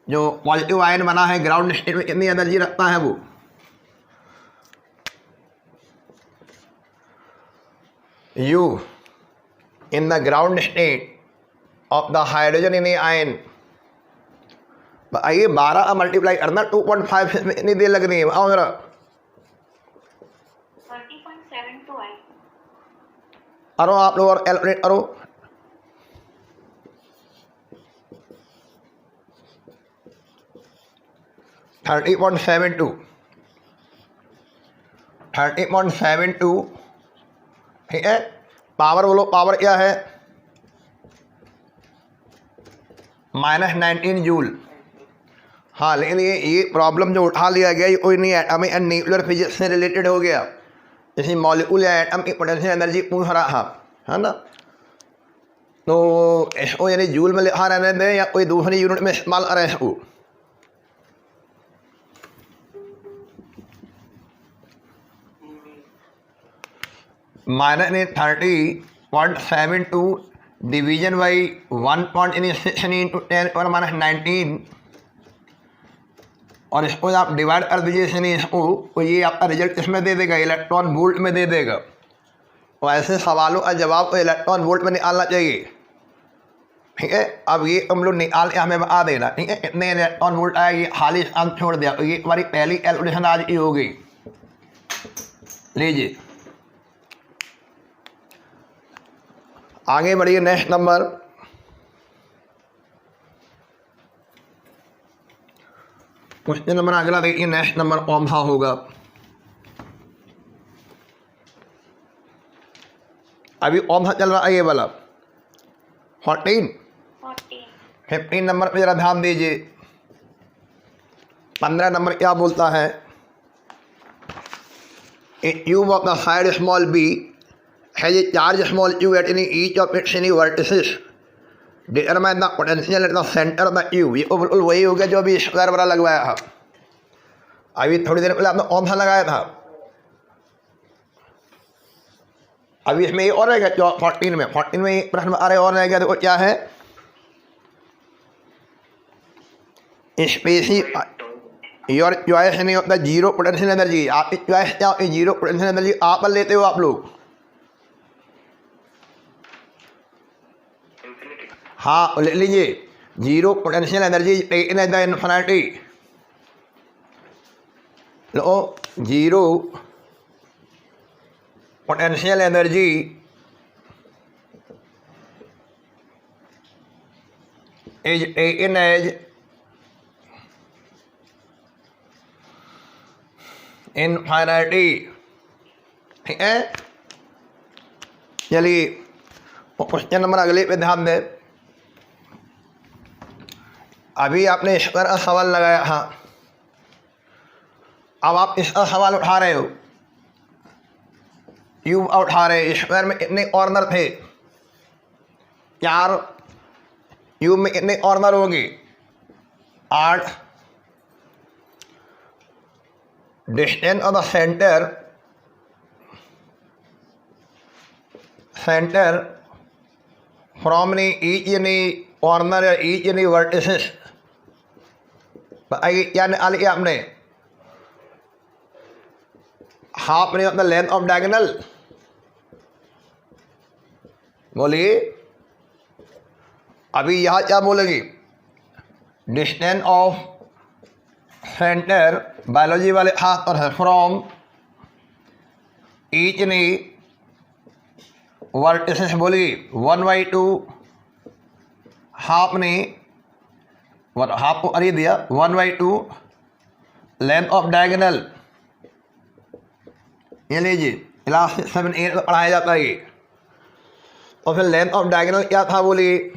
जो पॉजिटिव आयन बना है ग्राउंड स्टेट में कितनी एनर्जी रखता है वो, U in the ground state of the hydrogen in A ion. आइए 12 मल्टीप्लाई करना 2.5 में इतनी देर लगनी है। आओ जरा 30.72 आई। करो आप लोग और कैलकुलेट करो। 30.72 ठीक है। पावर बोलो, पावर क्या है? -19 जूल। हाँ, लेकिन ये प्रॉब्लम जो उठा लिया गया ये कोई नहीं एटॉमिक एंड न्यूक्लियर फिजिक्स से रिलेटेड हो गया। जैसे मॉलिक्यूल या एटम की पोटेंशियल एनर्जी पूछ रहा है ना, तो इसको यानी जूल में लिखा रहने दें या कोई दूसरी यूनिट में इस्तेमाल करें इसको। -30.72 डिवीजन बाई 1.10⁻⁻19 और इसको आप डिवाइड कर दीजिए इसको, तो ये आपका रिजल्ट इसमें दे देगा, इलेक्ट्रॉन वोल्ट में दे देगा। तो ऐसे सवालों का जवाब तो इलेक्ट्रॉन वोल्ट में निकालना चाहिए। ठीक है, अब ये हम लोग निकाल के हमें बता देना। ठीक है, इतने इलेक्ट्रॉन वोल्ट आएगी, खाली अंक छोड़ दिया। तो ये हमारी पहली कैलकुलेशन आज की हो गई। लीजिए आगे बढ़िए। नेक्स्ट नंबर, क्वेश्चन नंबर अगला देखिए। नेक्स्ट नंबर कौन सा होगा? अभी कौन सा चल रहा है ये वाला? 14। 15 नंबर पे जरा ध्यान दीजिए। 15 नंबर क्या बोलता है? A cube of the side small b has a charge small q at any each of its any vertices determine the potential at the center of the cube। ये बिल्कुल वही हो गया जो अभी स्क्वायर वाला लगवाया था। अभी थोड़ी देर पहले आपने कौन सा लगाया था? अभी इसमें ये और रहेगा 14 में। 14 में एक प्रश्न आ रहे और रहेगा। देखो क्या है? स्पेसी योर चॉइस नहीं होता जीरो पोटेंशियल एनर्जी। आपकी चॉइस क्या होती है? जीरो पोटेंशियल एनर्जी आप लेते हो आप लोग। हाँ, ले लीजिए। Zero potential energy taken at the infinity. लो, zero potential energy is taken as infinity. ठीक है, चलिए क्वेश्चन नंबर अगले पे ध्यान दें। अभी आपने स्क्वायर का सवाल लगाया। हाँ, अब आप इसका सवाल उठा रहे हो, क्यूब उठा रहे। स्क्वायर में कितने कॉर्नर थे? 4। क्यूब में कितने कॉर्नर होंगे? 8। Distance of the centre from each any corner या ईच एनी वर्टिसेस। बताइए क्या निकाल लिया आपने? हाफ नहीं होता लेंथ ऑफ डायगोनल। बोलिए अभी यहाँ क्या बोलेगी? डिस्टेंस ऑफ सेंटर बायोलॉजी वाले हाथ और है फ्रॉम ईच एनी वर्टिसेस। बोलिए 1/2 हाफ ने हाफ को अरे दिया 1/2 लेंथ ऑफ डायगोनल। ये लीजिए क्लास 7 8 में पढ़ाया जाता है ये। और फिर लेंथ ऑफ डायगोनल क्या था? बोलिए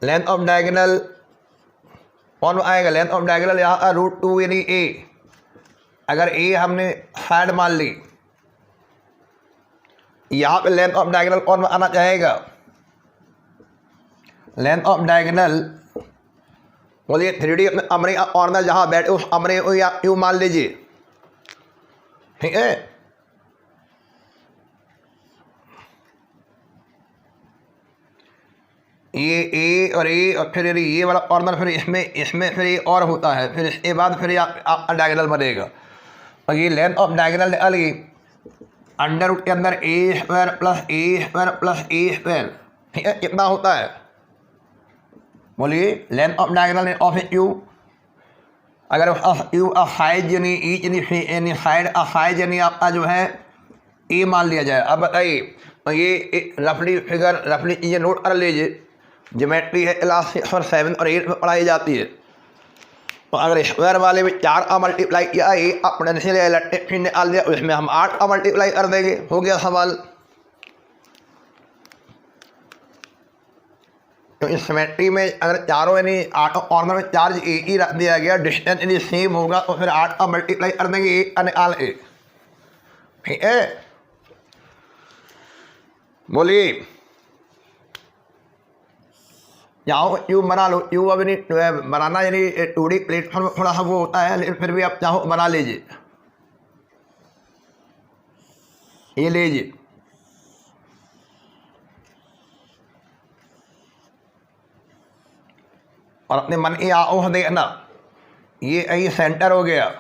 लेंथ ऑफ डायगोनल कौन आएगा? लेंथ ऑफ डायगोनल यहाँ का √2 यानी a। अगर a हमने साइड मान ली, यहाँ पे लेंथ ऑफ डायगोनल कौन आना चाहेगा? लेंथ ऑफ डायगोनल बोलिए 3D अपने कमरे का कॉर्नर जहाँ बैठे उस कमरे को या क्यों मान लीजिए। ठीक है, ये ए और ए और फिर ये वाला कॉर्नर, फिर इसमें फिर ये और होता है, फिर इसके बाद फिर आपका डायगोनल बनेगा। और ये लेंथ ऑफ डायगोनल निकालिए अंडर रूट के अंदर a² + a² + a²। ठीक है, कितना होता है बोलिए length of diagonal of a cube. अगर क्यूब का साइज यानी ईच यानी साइड का साइज यानी आपका जो है ए मान लिया जाए। अब बताइए तो ये रफली फिगर रफली चीज़ें नोट कर लीजिए। ज्योमेट्री है क्लास 6 और 7 और 8 में पढ़ाई जाती है। तो अगर स्क्वायर वाले में 4 का मल्टीप्लाई किया ए पोटेंशियल इलेक्ट्रिक फील्ड निकाल दिया, उसमें हम 8 का मल्टीप्लाई कर देंगे, हो गया सवाल। तो इस सिमेट्री में अगर चारों यानी 8 कॉर्नर में चार्ज ए ही रख दिया गया, डिस्टेंस यानी सेम होगा, तो फिर 8 का मल्टीप्लाई कर देंगे ए का निकाल ए। ठीक है, बोलिए चाहो क्यूब बना लो। क्यूब अभी नहीं बनाना यानी 2D प्लेटफॉर्म थोड़ा सा वो होता है, लेकिन फिर भी आप चाहो बना लीजिए। ये लीजिए और अपने मन की आँखों देखना, ये सेंटर हो गया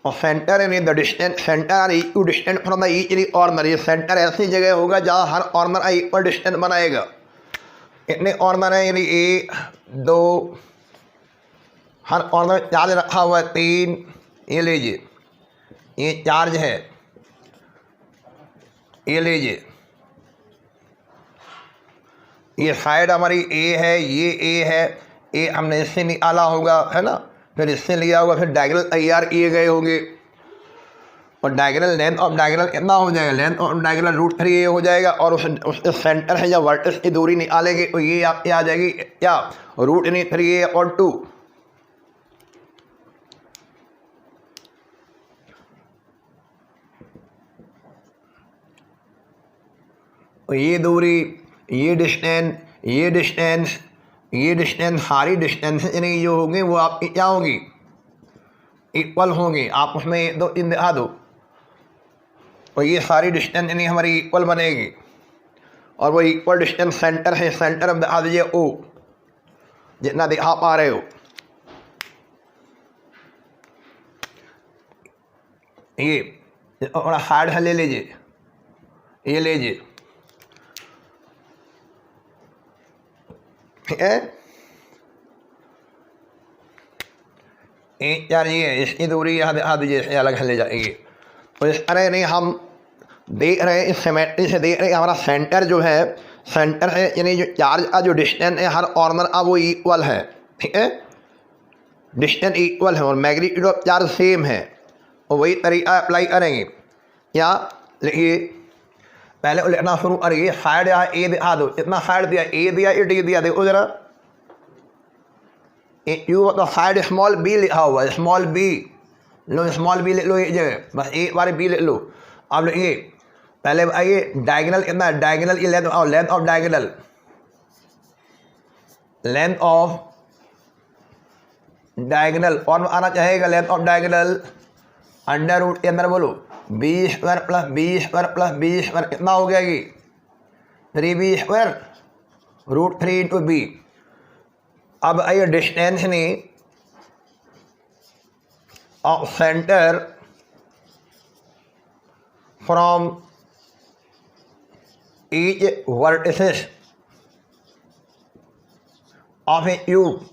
और सेंटर यानी the distance centre equal distance from the each any corner. ये सेंटर ऐसी जगह होगा जहाँ हर कॉर्नर इक्वल डिस्टेंस बनाएगा। इतने कॉर्नर है यानी 1 2, हर कॉर्नर चार्ज रखा हुआ है 3। ये लीजिए, ये चार्ज है, ये लीजिए, ये साइड हमारी ए है, ये ए है, ए हमने इससे निकाला होगा है ना, फिर इससे लिया होगा, फिर डायगोनल तैयार किए गए होंगे और डायगोनल लेंथ ऑफ डायगोनल कितना हो जाएगा, लेंथ ऑफ डायगोनल √3 ये हो जाएगा। और उस सेंटर है या वर्टेक्स की दूरी निकालेंगे तो ये आपकी आ जाएगी क्या, √3a/2। तो ये दूरी, ये डिस्टेंस, ये डिस्टेंस, ये डिस्टेंस, सारी डिस्टेंस यानी जो होंगे वो आपकी क्या होंगी, इक्वल होंगी। आप उसमें 2 3 दिखा दो और ये सारी डिस्टेंस यानी हमारी इक्वल बनेगी। और वो इक्वल डिस्टेंस सेंटर है, सेंटर अब दिखा दीजिए ओ, जितना दिखा पा रहे हो। ये थोड़ा हार्ड है, ले लीजिए, ये लीजिए। ठीक है, एक चार ये है, इसकी दूरी यहाँ दिखा दीजिए, इसे अलग ले जाएगी। तो इस तरह नहीं हम देख रहे हैं, इस सिमेट्री से देख रहे हैं हमारा सेंटर जो है, सेंटर है यानी जो चार्ज का जो डिस्टेंस है हर कॉर्नर का वो इक्वल है। ठीक है, डिस्टेंस इक्वल है और मैग्नीट्यूड ऑफ चार्ज सेम है, और वही तरीका अप्लाई करेंगे। या लिखिए, पहले लिखना शुरू करिए, साइड यहाँ ए दिखा दो, इतना साइड दिया, ए दिया, ए डी दिया, देखो जरा, यू तो साइड स्मॉल बी लिखा हुआ है, स्मॉल बी लो, स्मॉल बी लिख लो एक जगह, बस एक बार बी लिख लो। अब लिखिए, पहले आइए डायगोनल कितना है, डायगोनल की लेंथ और length of diagonal, length of diagonal और आना चाहेगा length of diagonal under root के अंदर बोलो b² + b² + b² कितना हो गया ये 3b², √3 × b। अब आइए डिस्टेंस नहीं of centre from each vertices of a cube,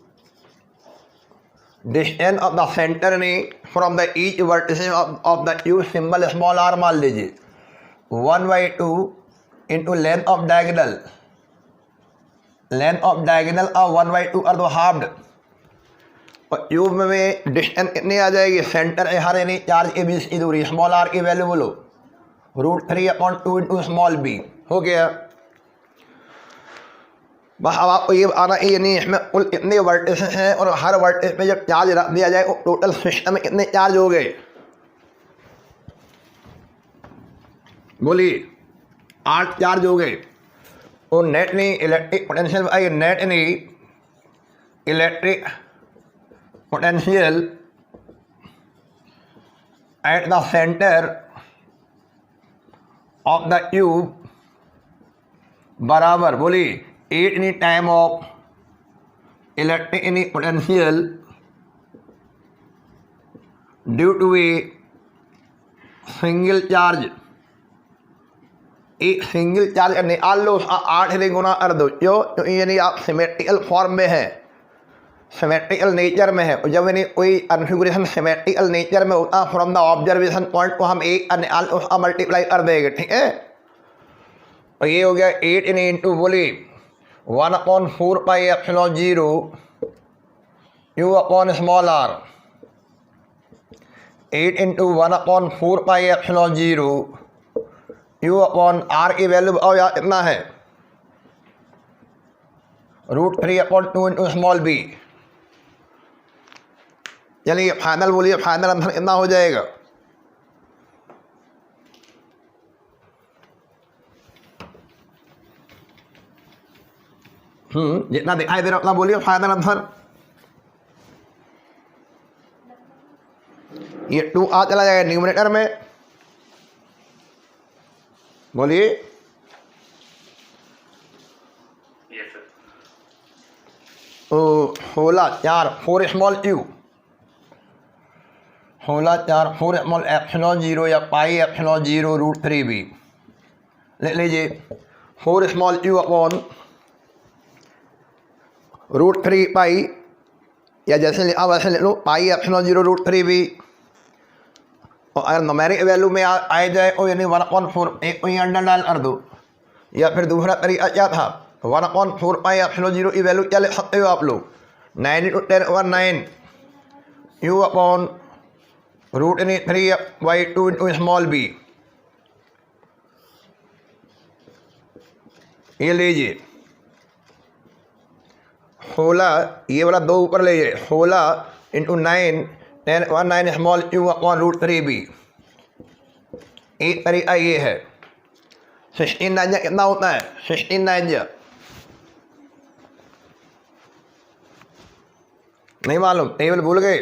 distance of the centre नहीं from the each vertices of the cube, symbol small r मान लीजिए, 1/2 into length of diagonal, length of diagonal और 1/2 कर दो हाफ्ड। और क्यूब में डिस्टेंस कितनी आ जाएगी, सेंटर है हर यानी चार्ज के बीच की दूरी, स्मॉल r की वैल्यू बोलो √3/2 इंटू स्मॉल b, हो गया। बस अब आपको ये आना है यानी इसमें कुल कितने वर्टिसेस हैं और हर वर्टिस पे जब चार्ज रख दिया जाए टोटल सिस्टम में कितने चार्ज हो गए, बोलिए 8 चार्ज हो गए। और नेट नहीं इलेक्ट्रिक पोटेंशियल, आइए नेट नहीं electric potential at the centre of the tube बराबर, बोलिए 8 any time of electric any potential due to a single charge एक सिंगल चार्ज का निकाल लो, उसका 8 से गुना कर दो, जो यानी आप सिमेट्रिकल फॉर्म में है, सिमेट्रिकल नेचर में है। और जब यानी कोई कन्फिगरेशन सिमेट्रिकल नेचर में होता है फ्रॉम द ऑब्जर्वेशन पॉइंट को हम एक निकाल उसका मल्टीप्लाई कर देंगे, ठीक है। और ये हो गया 8 इंटू बोली 1/4 pi epsilon 0 u upon small r, 8 into 1/4 pi epsilon 0 u upon r की वैल्यू यार इतना है √3/2 इंटू स्मॉल b। चलिए फाइनल बोलिए, फाइनल आंसर कितना हो जाएगा? जितना दिखाई दे रहा उतना बोलिए फाइनल आंसर। ये 2 आ चला जाएगा न्यूमरेटर में, बोलिए। तो 4 स्मॉल u, 4 स्मॉल एप्सिलॉन 0 या पाई एप्सिलॉन 0 √3b ले लीजिए। 4 स्मॉल u अपॉन √3 पाई, या जैसे लिखा वैसे ले लो, पाई एप्सिलॉन 0 √3b। और अगर न्यूमेरिक वैल्यू में आ जाए और यानी 1/4 एक कोई अंडर डाल कर दो, या फिर दूसरा तरीका क्या था, 1/4 पाई एप्सिलॉन 0 की वैल्यू क्या ले सकते हो आप लोग, 9 × 10⁻⁹ u upon √3/2 into small b। ये लीजिए 16, ये वाला 2 ऊपर ले जाइए, 16 into 9 10⁻⁹ small u upon √3b। एक तरीका ये है। 16 9 कितना होता है? 16 9 नहीं मालूम, टेबल भूल गए?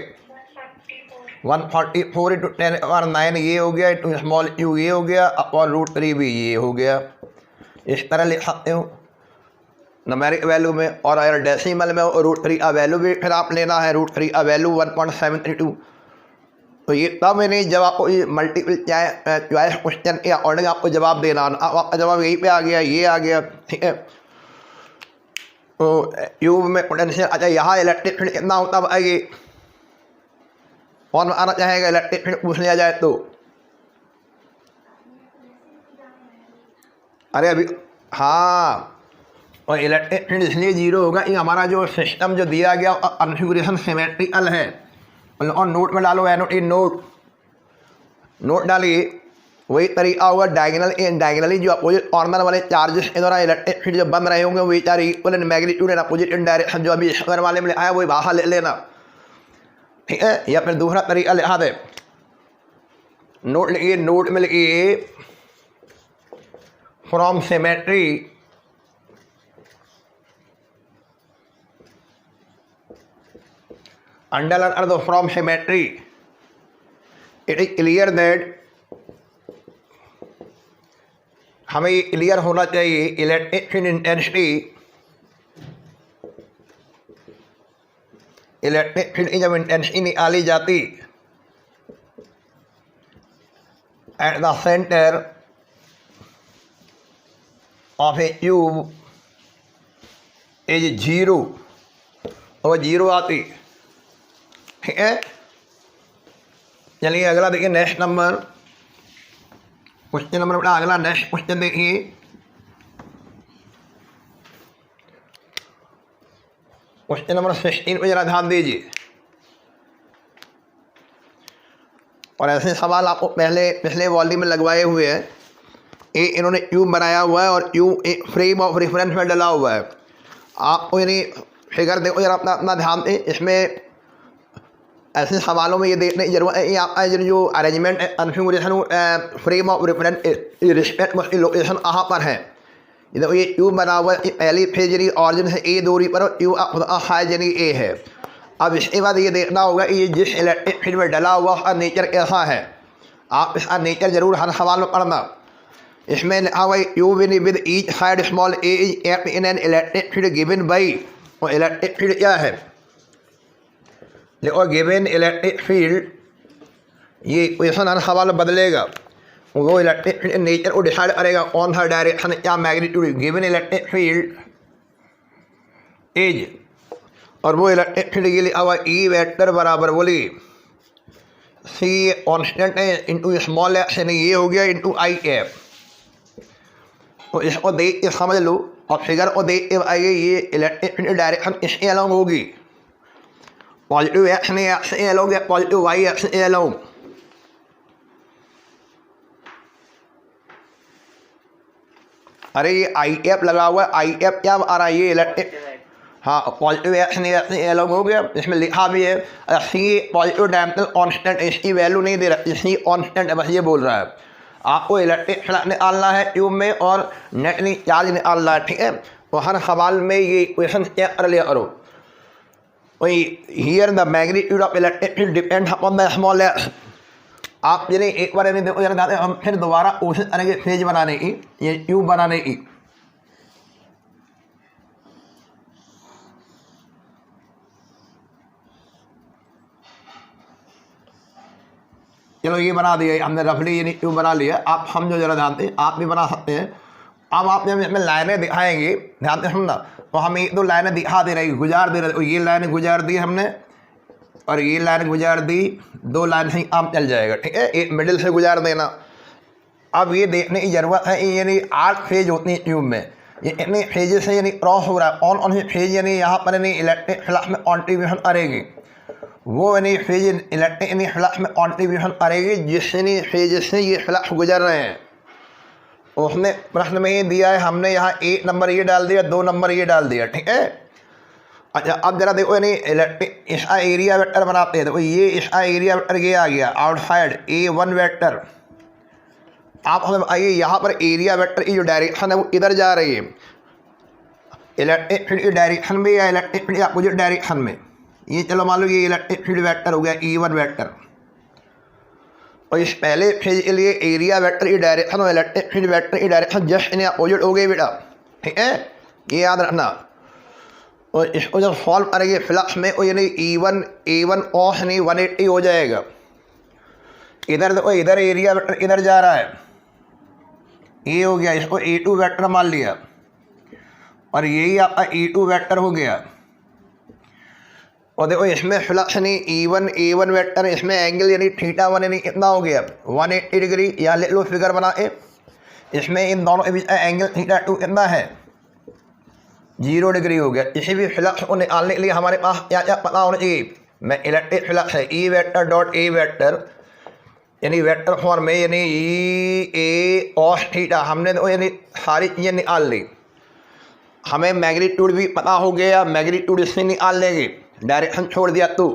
144 इंटू 10⁻⁹ ये हो गया, इंटू स्मॉल u ये हो गया, अपॉन √3b ये हो गया। इस तरह लिख सकते हो न्यूमेरिक वैल्यू में। और अगर डेसिमल में √3 का वैल्यू भी फिर आप लेना है, √3 का वैल्यू 1.732। तो ये तब मैंने जब आपको ये मल्टीपल चॉइस क्वेश्चन के अकॉर्डिंग आपको जवाब देना, अब आपका जवाब यहीं पे आ गया, ये आ गया, ठीक है। तो ट्यूब में पोटेंशियल, अच्छा यहाँ इलेक्ट्रिक फील्ड कितना होता बताइए, कौन आना चाहेगा इलेक्ट्रिक फील्ड पूछ लिया जाए तो? अरे अभी हाँ, और इलेक्ट्रिक फील्ड इसलिए 0 होगा कि हमारा जो सिस्टम जो दिया गया कॉन्फ़िगरेशन सिमेट्रिकल है। और नोट में डालो, नोट डालिए, वही तरीका होगा डायगनली जो अपोजिट कॉर्नर वाले चार्जेस के द्वारा इलेक्ट्रिक फील्ड जब बन रहे होंगे वही चार equal in magnitude and opposite in direction, जो अभी स्क्वायर वाले में आया वही बाहर ले लेना, ठीक है। या फिर दूसरा तरीका लिखा दे, नोट लिखिए, नोट में लिखिए फ्रॉम सिमेट्री अंडरलाइन कर दो, from symmetry it is clear that, हमें ये क्लियर होना चाहिए electric field intensity, electric field की जब इंटेंसिटी निकाली जाती eight the centre of A tube is 0, और 0 आती, ठीक है। चलिए अगला देखिए, नेक्स्ट नंबर, क्वेश्चन नंबर बेटा अगला नेक्स्ट क्वेश्चन देखिए। क्वेश्चन नंबर 16 पे जरा ध्यान दीजिए। और ऐसे सवाल आपको पिछले वॉल्यूम में लगवाए हुए हैं। ये इन्होंने ट्यूब बनाया हुआ है और ट्यूब एक फ्रेम ऑफ रेफरेंस में डला हुआ है। आपको यानी फिगर देखो जरा, अपना ध्यान दें। इसमें ऐसे सवालों में ये देखने की जरूरत है कि आपका जो arrangement configuration frame of reference respect उसकी लोकेशन कहाँ पर है। देखो ये ट्यूब बना हुआ है, पहली फेज यानी ऑरिजिन है ए दूरी पर, ट्यूब हाई यानी ए है। अब इसके बाद ये देखना होगा कि ये जिस इलेक्ट्रिक फील्ड में डला हुआ उसका नेचर कैसा है। आप इसका नेचर जरूर हर सवाल में पढ़ना। इसमें लिखा हुआ tube in with each side small A is kept in an electric field given by, और इलेक्ट्रिक फील्ड क्या है देखो, गिवन इलेक्ट्रिक फील्ड, ये क्वेश्चन हर सवाल बदलेगा। वो इलेक्ट्रिक फील्ड नेचर को डिसाइड करेगा कौन सा डायरेक्शन या magnitude given electric field is, और वो इलेक्ट्रिक फील्ड के लिए अब ई वेक्टर बराबर बोलिए सी कॉन्स्टेंट है इंटू स्मॉल एक्स, यानी ये हो गया इंटू आई एफ। तो इसको देख के समझ लो और फिगर को देख के आइए ये इलेक्ट्रिक फील्ड डायरेक्शन इसके अलोंग होगी, पॉजिटिव एक्स ने एक्स ए अलोंग या positive Y x a along. अरे ये आई एफ लगा हुआ है, आई एफ क्या आ रहा है ये इलेक्ट्रिक, हाँ पॉजिटिव एक्स ने एक्स ए अलोंग हो गया। इसमें लिखा भी है सी पॉजिटिव डायमेंशनल कांस्टेंट, इसकी वैल्यू नहीं दे रहा, सी कांस्टेंट है बस ये बोल रहा है। आपको इलेक्ट्रिक फील्ड निकालना है ट्यूब में और नेटली चार्ज निकालना है, ठीक है। तो हर सवाल में ये इक्वेशन चेक कर लिया करो। वही here the magnitude of electric field depends upon the small x. आप यानी एक बार यानी देखो यानी हम फिर दोबारा कोशिश करेंगे फेज बनाने की, ये ट्यूब बनाने की। चलो ये बना दिया हमने रफली यानी ट्यूब बना लिया। आप समझो जरा ध्यान से, आप भी बना सकते हैं। अब आप जब इसमें लाइनें दिखाएंगे ध्यान से समझना, तो हम एक दो लाइनें दिखा दे रही गुजार दे रहे, तो ये लाइन गुजार दी हमने और ये लाइन गुजार दी, दो लाइन से काम चल जाएगा, ठीक है। एक मिडिल से गुजार देना। अब ये देखने की ज़रूरत है यानी 8 फेज होती है ट्यूब में, ये इतने फेजेस से यानी क्रॉस हो रहा है। कौन से फेज यानी यहाँ पर यानी इलेक्ट्रिक फ्लक्स में कॉन्ट्रीब्यूशन करेगी, वो यानी फेज इलेक्ट्रिक यानी फ्लक्स में कॉन्ट्रीब्यूशन करेगी जिससे फेज से ये फ्लक्स गुजर रहे हैं। उसने प्रश्न में ये दिया है, हमने यहाँ 1 नंबर ये डाल दिया, 2 नंबर ये डाल दिया, ठीक है। अच्छा अब जरा देखो यानी इलेक्ट्रिक इसका एरिया वेक्टर बनाते हैं, देखो ये इसका एरिया वेक्टर ये आ गया आउटसाइड A1 वेक्टर। आप हमें आइए यहाँ पर एरिया वेक्टर की जो डायरेक्शन है वो इधर जा रही है, इलेक्ट्रिक फील्ड की डायरेक्शन में या इलेक्ट्रिक फील्ड अपोजिट डायरेक्शन में। ये चलो मान लो ये इलेक्ट्रिक फील्ड वेक्टर हो गया E1 वेक्टर, और इस पहले फेज के लिए एरिया वेक्टर की डायरेक्शन और इलेक्ट्रिक फील्ड वेक्टर की डायरेक्शन जस्ट इन्हें अपोजिट हो गई बेटा, ठीक है, ये याद रखना। और इसको जब सॉल्व करेंगे फ्लक्स में वो यानी A1 कॉस यानी 180 हो जाएगा। इधर देखो इधर एरिया वेक्टर इधर जा रहा है, ये हो गया, इसको A2 वेक्टर मान लिया और यही आपका E2 वेक्टर हो गया। और देखो इसमें फ्लक्स यानी A1 वेक्टर, इसमें एंगल यानी θ1 यानी कितना हो गया 180 डिग्री, या ले लो फिगर बना के। इसमें इन दोनों के बीच एंगल θ2 कितना है 0 डिग्री हो गया। इसी भी फ्लक्स को निकालने के लिए हमारे पास क्या क्या पता होना चाहिए। मैं इलेक्ट्रिक फ्लक्स है E vector dot A vector यानी वेक्टर फॉर्म में यानी E A cos θ, हमने तो यानी सारी चीज़ें निकाल ली। हमें मैग्नीट्यूड भी पता हो गया, मैग्नीट्यूड इससे निकाल लेंगे, डायरेक्शन छोड़ दिया तो,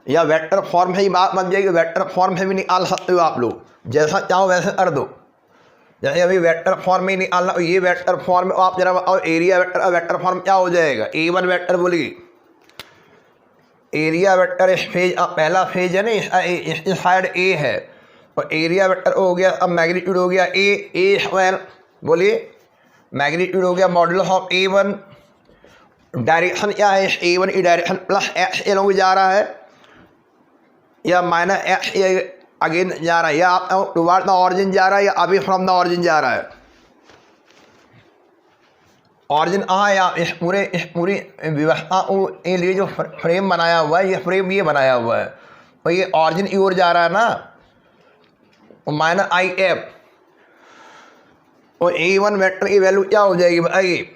या वेक्टर फॉर्म से ही बात बन जाएगी, वेक्टर फॉर्म से भी निकाल सकते हो आप लोग, जैसा चाहो वैसे कर दो। जैसे अभी वेक्टर फॉर्म में ही निकालना, ये वेक्टर फॉर्म आप जरा और एरिया वेक्टर फॉर्म क्या हो जाएगा A1 वेक्टर बोलिए, एरिया वेक्टर इस फेज पहला फेज है ना, इस साइड A है और एरिया वेक्टर हो गया, अब मैग्नीट्यूड हो गया A स्क्वायर बोलिए, मैग्नीट्यूड हो गया मॉडुलस ऑफ A1। डायरेक्शन क्या है इस A1 की डायरेक्शन प्लस एक्स ए जा रहा है या माइनस एक्स अगेन जा रहा है, या टुवर्ड द ऑरिजिन जा रहा है या अभी फ्रॉम द ऑरिजिन जा रहा है। ऑरिजिन कहाँ है, या इस पूरी व्यवस्था के लिए जो फ्रेम बनाया हुआ है, ये फ्रेम ये बनाया हुआ है और ये ऑरिजिन की ओर जा रहा है ना, माइनस IF। और A1 वेक्टर की वैल्यू क्या हो जाएगी बताइए,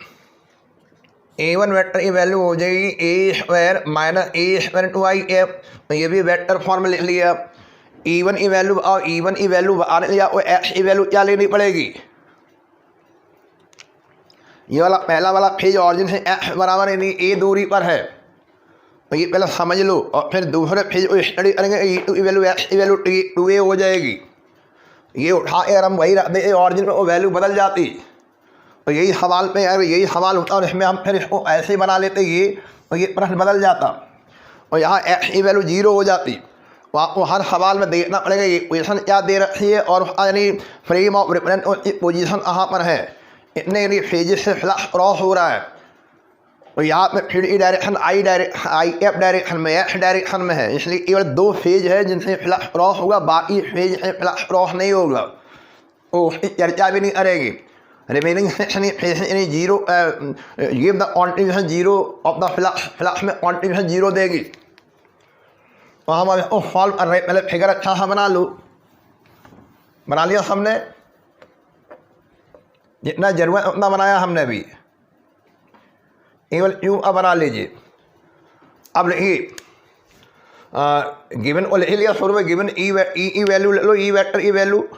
A1 वेक्टर की वैल्यू हो जाएगी A square minus A square to IF। तो ये भी वेक्टर फॉर्म लिख लिया। E1 की वैल्यू और E1 की वैल्यू आने लिया और X की वैल्यू क्या लेनी पड़ेगी, ये वाला पहला वाला फेज ऑरिजिन से X बराबर यानी A दूरी पर है, तो ये पहले समझ लो और फिर दूसरे फेज को स्टडी करेंगे। E2 की वैल्यू X की वैल्यू 2A हो जाएगी। ये उठा के अगर हम वही रख दें ऑरिजिन में वो वैल्यू बदल जाती, तो यही सवाल पे यार यही सवाल होता और इसमें हम फिर इसको ऐसे ही बना लेते ये, तो ये प्रश्न बदल जाता और यहाँ X की वैल्यू 0 हो जाती। तो आपको हर सवाल में देखना पड़ेगा ये इक्वेशन क्या दे रखी है और यानी फ्रेम ऑफ रेफरेंस और पोजीशन कहाँ पर है, इतने यानी फेजेस से फ्लक्स क्रॉस हो रहा है। तो यहाँ पे फील्ड की डायरेक्शन IF डायरेक्शन में X डायरेक्शन में है, इसलिए केवल 2 फेज है जिनसे फ्लक्स क्रॉस होगा, बाकी फेज से फ्लक्स क्रॉस नहीं होगा। उसकी चर्चा भी नहीं करेगी। रिमेनिंग यानी zero, give the contribution zero of the flux में कॉन्ट्रीब्यूशन जीरो देगी। तो हम इसको सॉल्व कर रहे, पहले फिगर अच्छा सा बना लूँ, बना लिया हमने, जितना जरूरत उतना बनाया हमने भी, केवल क्यू अब बना लीजिए। अब लिखिए गिवन को लिख लिया शुरू में, गिवन ई वैल्यू ले लो, E vector E value,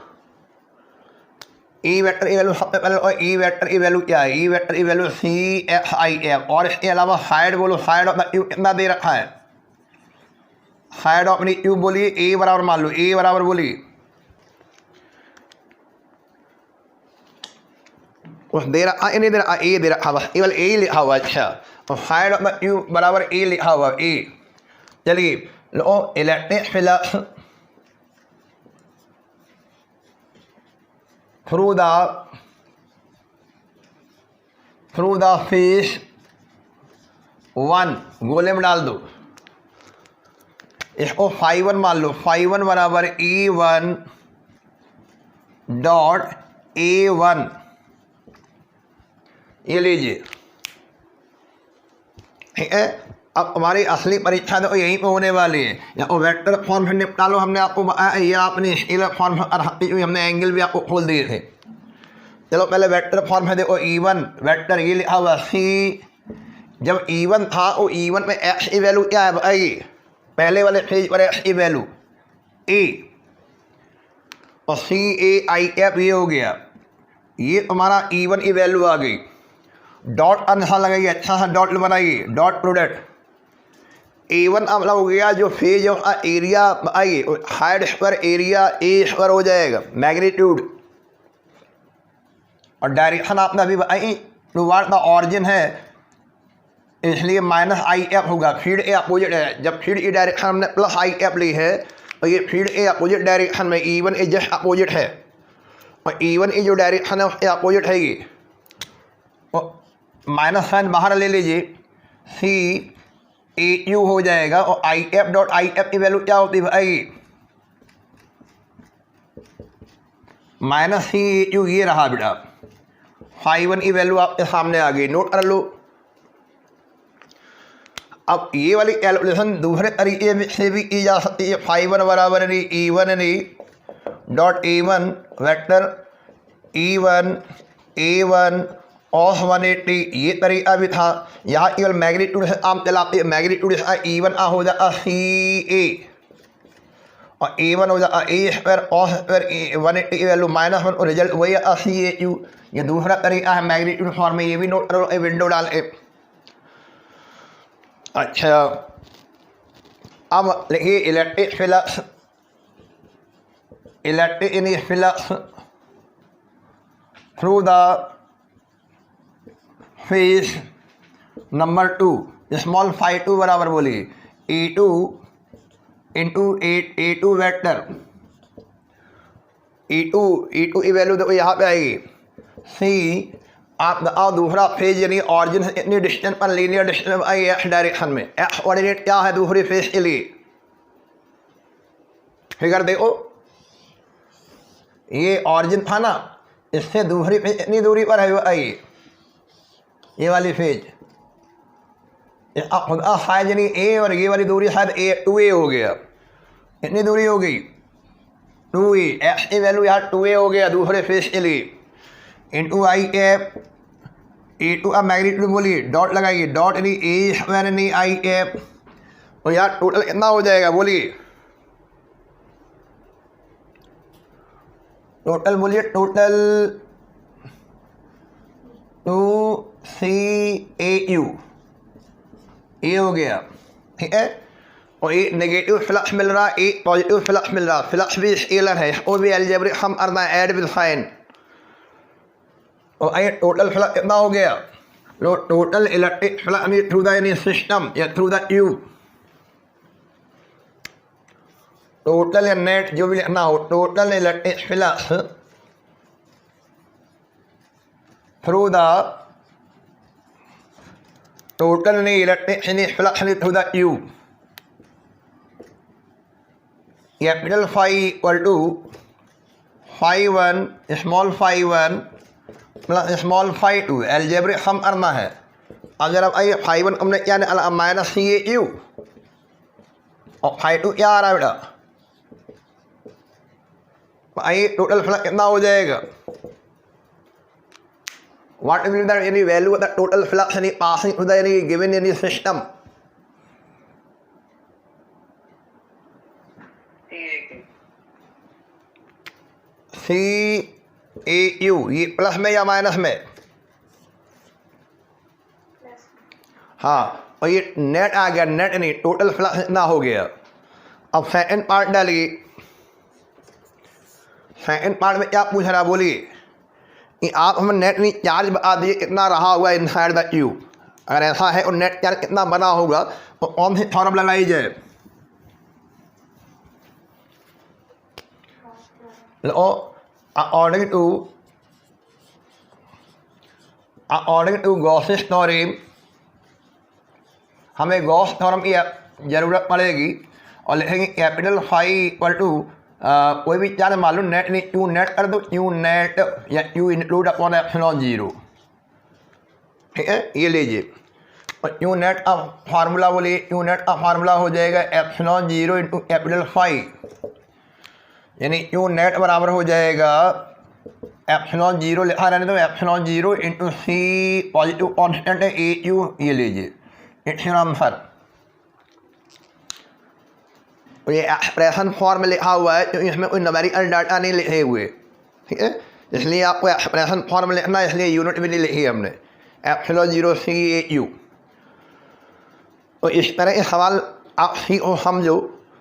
E vector E value सबसे पहले, और ई वेक्टर ई वैल्यू क्या है, E vector E value C F I F, और इसके अलावा साइड बोलो, साइड ऑफ क्यू कितना दे रखा है, साइड ऑफ क्यू बोलिए, ए बराबर मान लो, ए बराबर बोलिए उस दे रहा नहीं दे रहा, ए दे रखा, बस केवल ए लिखा हुआ। अच्छा, और साइड ऑफ क्यू बराबर ए लिखा हुआ, ए। चलिए लो, electric flux through the face 1 गोले में डाल दो, इसको φ1 मान लो, φ1 बराबर E1 डॉट A1, ये लीजिए, ठीक है। अब हमारी असली परीक्षा तो यहीं पे होने वाली है, या तो वेक्टर फॉर्म से निपटा लो, हमने आपको बताया, या अपनी स्केलर फॉर्म हमने एंगल भी आपको खोल दिए थे। चलो पहले वेक्टर फॉर्म है, देखो E1 वेक्टर ये लिखा हुआ सी, जब E1 था वो E1 में एक्स की वैल्यू क्या है बताइए, पहले वाले पेज पर एक्स की वैल्यू ए, और सी ए आई एफ ये हो गया, ये तुम्हारा E1 की वैल्यू आ गई। डॉट अनुसार लगाइए, अच्छा सा डॉट बनाइए, डॉट प्रोडक्ट A1 अब हो गया जो फेज ऑफ एरिया आइए, hide square area A square हो जाएगा, मैग्नीट्यूड, और डायरेक्शन आपने अभी बताई टुवर्ड द ऑरिजिन है, इसलिए माइनस आई एफ होगा, फील्ड ए अपोजिट है, जब फील्ड ई डायरेक्शन हमने प्लस आई एफ ली है, तो ये फील्ड ए अपोजिट डायरेक्शन में, E1 ए जस्ट अपोजिट है, और E1 ए जो डायरेक्शन है उसके अपोजिट है ये, और माइनस साइन बाहर ले लीजिए, सी ए यू हो जाएगा, और I F dot I F की वैल्यू क्या होती है भाई, माइनस सी ए यू, ये रहा बेटा, φ1 की वैल्यू आपके सामने आ गई, नोट कर लो। अब ये वाली कैलकुलेशन दूसरे तरीके से भी की जा सकती है, φ1 बराबर नहीं E1 नहीं dot A1 vector E1 A1 और 180, ये तरीका भी था। यहाँ केवल मैग्नीट्यूड से आम चलाते, मैग्नीट्यूड से E1 आ हो जाता सी ए, और A1 हो जाता ए स्क्वायर और स्क्वायर 180 की वैल्यू -1, और रिजल्ट वही आता सी ए यू। ये दूसरा तरीका है मैग्नीट्यूड फॉर्म में, ये भी नोट करो विंडो डाल के। अच्छा, अब लिखिए electric flux through the face number 2, small φ2 बराबर बोलिए E2 into A2 vector, E2 की वैल्यू देखो यहाँ पे आएगी, सी आप बताओ दूसरा फेज यानी ऑरिजिन से इतनी डिस्टेंस पर लीनियर डिस्टेंस आई एक्स डायरेक्शन में, एक्स कोऑर्डिनेट क्या है दूसरी फेज के लिए, फिगर देखो, ये ऑरिजिन था ना, इससे दूसरी फेज इतनी दूरी पर है आई, ये वाली फेज, खुदा शायद यानी ए, और ये वाली दूरी शायद A2A हो गया, इतनी दूरी हो गई 2A, एक्स की वैल्यू यहाँ 2A हो गया दूसरे फेज के लिए, इंटू आई एफ E2 अब मैग्नीट्यूड बोलिए, डॉट लगाइए, डॉट यानी ए स्क्वायर यानी आई एफ, और यहाँ टोटल कितना हो जाएगा बोलिए, टोटल बोलिए, टोटल 2CAU ये हो गया, ठीक है। और ये नेगेटिव फ्लक्स मिल रहा, एक पॉजिटिव फ्लक्स मिल रहा, फ्लक्स भी स्केलर है, और भी अलजेब्रिक हम करना है ऐड विद साइन, और ये टोटल फ्लक्स कितना हो गया, लो total electric flux through the any system या थ्रू द ट्यूब, टोटल या नेट जो भी लिखना हो, total electric flux through the total नहीं electric flux through the tube, capital phi equal to phi1 small phi1 plus small phi2 algebraic sum करना है। अगर अब आइए phi1 हमने क्या निकाला माइनस CAU और phi2 क्या आ रहा है बेटा, आइए टोटल फ्लक्स कितना हो जाएगा, what will be the any value of the total flux any passing through the any given any system? CAU ये प्लस में या माइनस में, हाँ, और ये नेट आ गया, नेट नहीं टोटल फ्लक्स इतना हो गया। अब सेकंड पार्ट डालिए, सेकंड पार्ट में क्या पूछ रहा बोलिए कि आप हमें नेट नहीं चार्ज बता दिए कितना रहा हुआ इनसाइड द ट्यूब। अगर ऐसा है और नेट चार्ज कितना बना होगा तो कौन सी फॉर्म लगाई जाए, अकॉर्डिंग टू गॉसेस थ्योरम हमें गॉस थ्योरम की ज़रूरत पड़ेगी और लिखेंगे कैपिटल फाई इक्वल टू कोई भी चार्ज मालूम नेट नहीं क्यू नेट कर दो, क्यू नेट या q include upon epsilon zero, ठीक है, ये लीजिए। और क्यू नेट का फार्मूला बोलिए, क्यू नेट का फार्मूला हो जाएगा epsilon zero into capital phi, यानी क्यू नेट बराबर हो जाएगा एप्सिलॉन जीरो लिखा रहने दो, epsilon zero into C positive constant है ए क्यू, ये लीजिए इट्स योर आंसर। तो ये एक्सप्रेशन फॉर्म में लिखा हुआ है तो इसमें कोई न्यूमेरिकल डाटा नहीं लिखे हुए, ठीक है, इसलिए आपको एक्सप्रेशन फॉर्म लिखना है, इसलिए यूनिट भी नहीं लिखी है हमने, एप्सिलॉन जीरो CAU। तो इस तरह के सवाल आप सी को समझो,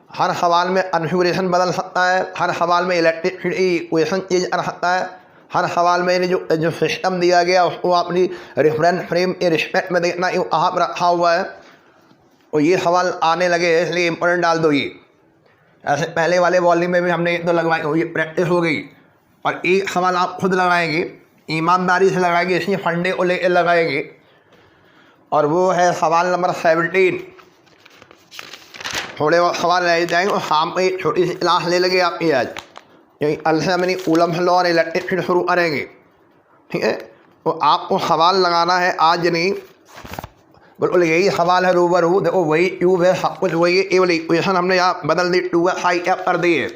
हर सवाल में कन्फिगरेशन बदल सकता है, हर सवाल में इलेक्ट्रिक फील्ड इक्वेशन चेंज कर सकता है, हर सवाल में जो सिस्टम दिया गया उसको अपनी रेफरेंस फ्रेम के रिस्पेक्ट में देखना ये कहाँ पर रखा हुआ है। और ये सवाल आने लगे इसलिए इम्पोर्टेंट डाल दो ये, ऐसे पहले वाले वॉल्यूम में भी हमने एक तो लगवाए, ये प्रैक्टिस हो गई। और एक सवाल आप खुद लगाएंगे, ईमानदारी से लगाएंगे, इसलिए फंडे को लेकर लगाएंगे, और वो है सवाल नंबर 17। थोड़े बहुत सवाल रह जाएंगे और शाम को एक छोटी सी क्लास ले लगे आपकी आज, क्योंकि कल से हमने कूलम्ब लॉ और इलेक्ट्रिक फील्ड शुरू करेंगे, ठीक है। तो आपको सवाल लगाना है आज नहीं, बिल्कुल यही सवाल है रूबरू, देखो वही ट्यूब है, सब कुछ वही है, केवल इक्वेशन हमने यहाँ बदल दी, टू हाई कैप कर दी है,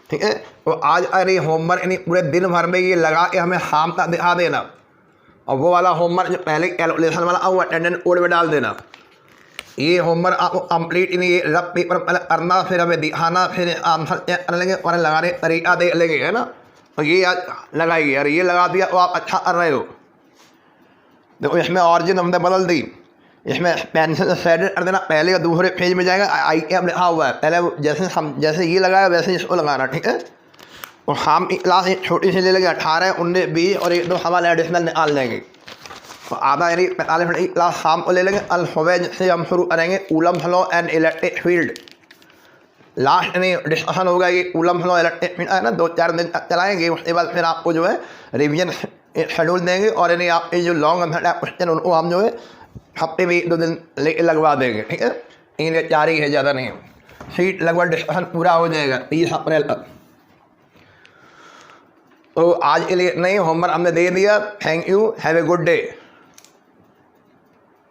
ठीक है। तो आज अरे होमवर्क नहीं पूरे दिन भर में ये लगा के हमें शाम तक दिखा देना, और वो वाला होमवर्क जो पहले कैलकुलेशन वाला वो अटेंडेंस कोड में डाल देना। ये होमवर्क आपको कंप्लीट नहीं, ये रफ पेपर पहले करना, फिर हमें दिखाना, फिर आंसर चेक कर लेंगे और लगाने तरीका देख लेंगे, है ना। तो ये आज लगाइए, अरे ये लगा दिया तो आप अच्छा कर रहे हो। देखो इसमें ऑरिजिन हमने बदल दी, इसमें पेंसिल शेडेड कर देना, पहले और दूसरे पेज में जाएगा आई कैप लिखा हुआ है, पहले जैसे ये लगाया वैसे इसको लगाना, ठीक है। और शाम की क्लास एक छोटी सी ले लेंगे, 18, 19, 20 और एक दो सवाल एडिशनल निकाल लेंगे। तो आधा यानी 45 मिनट की क्लास शाम को ले लेंगे। कल सुबह से हम शुरू करेंगे coulomb law and electric field, last में डिस्कशन होगा ये कूलम्ब लॉ इलेक्ट्रिक फील्ड है ना, 2-4 दिन तक चलाएंगे। उसके बाद फिर आपको जो है रिवीजन शेड्यूल देंगे, और यानी आपके जो लॉन्ग आंसर क्वेश्चन उनको हम जो है हफ्ते में 1-2 दिन लेके लगवा देंगे, ठीक है। 3 या 4 ही है, ज़्यादा नहीं। सीट लगभग डिस्कशन पूरा हो जाएगा 30 अप्रैल तक। तो आज के लिए नहीं, होमवर्क हमने दे दिया। Thank you, have a good day.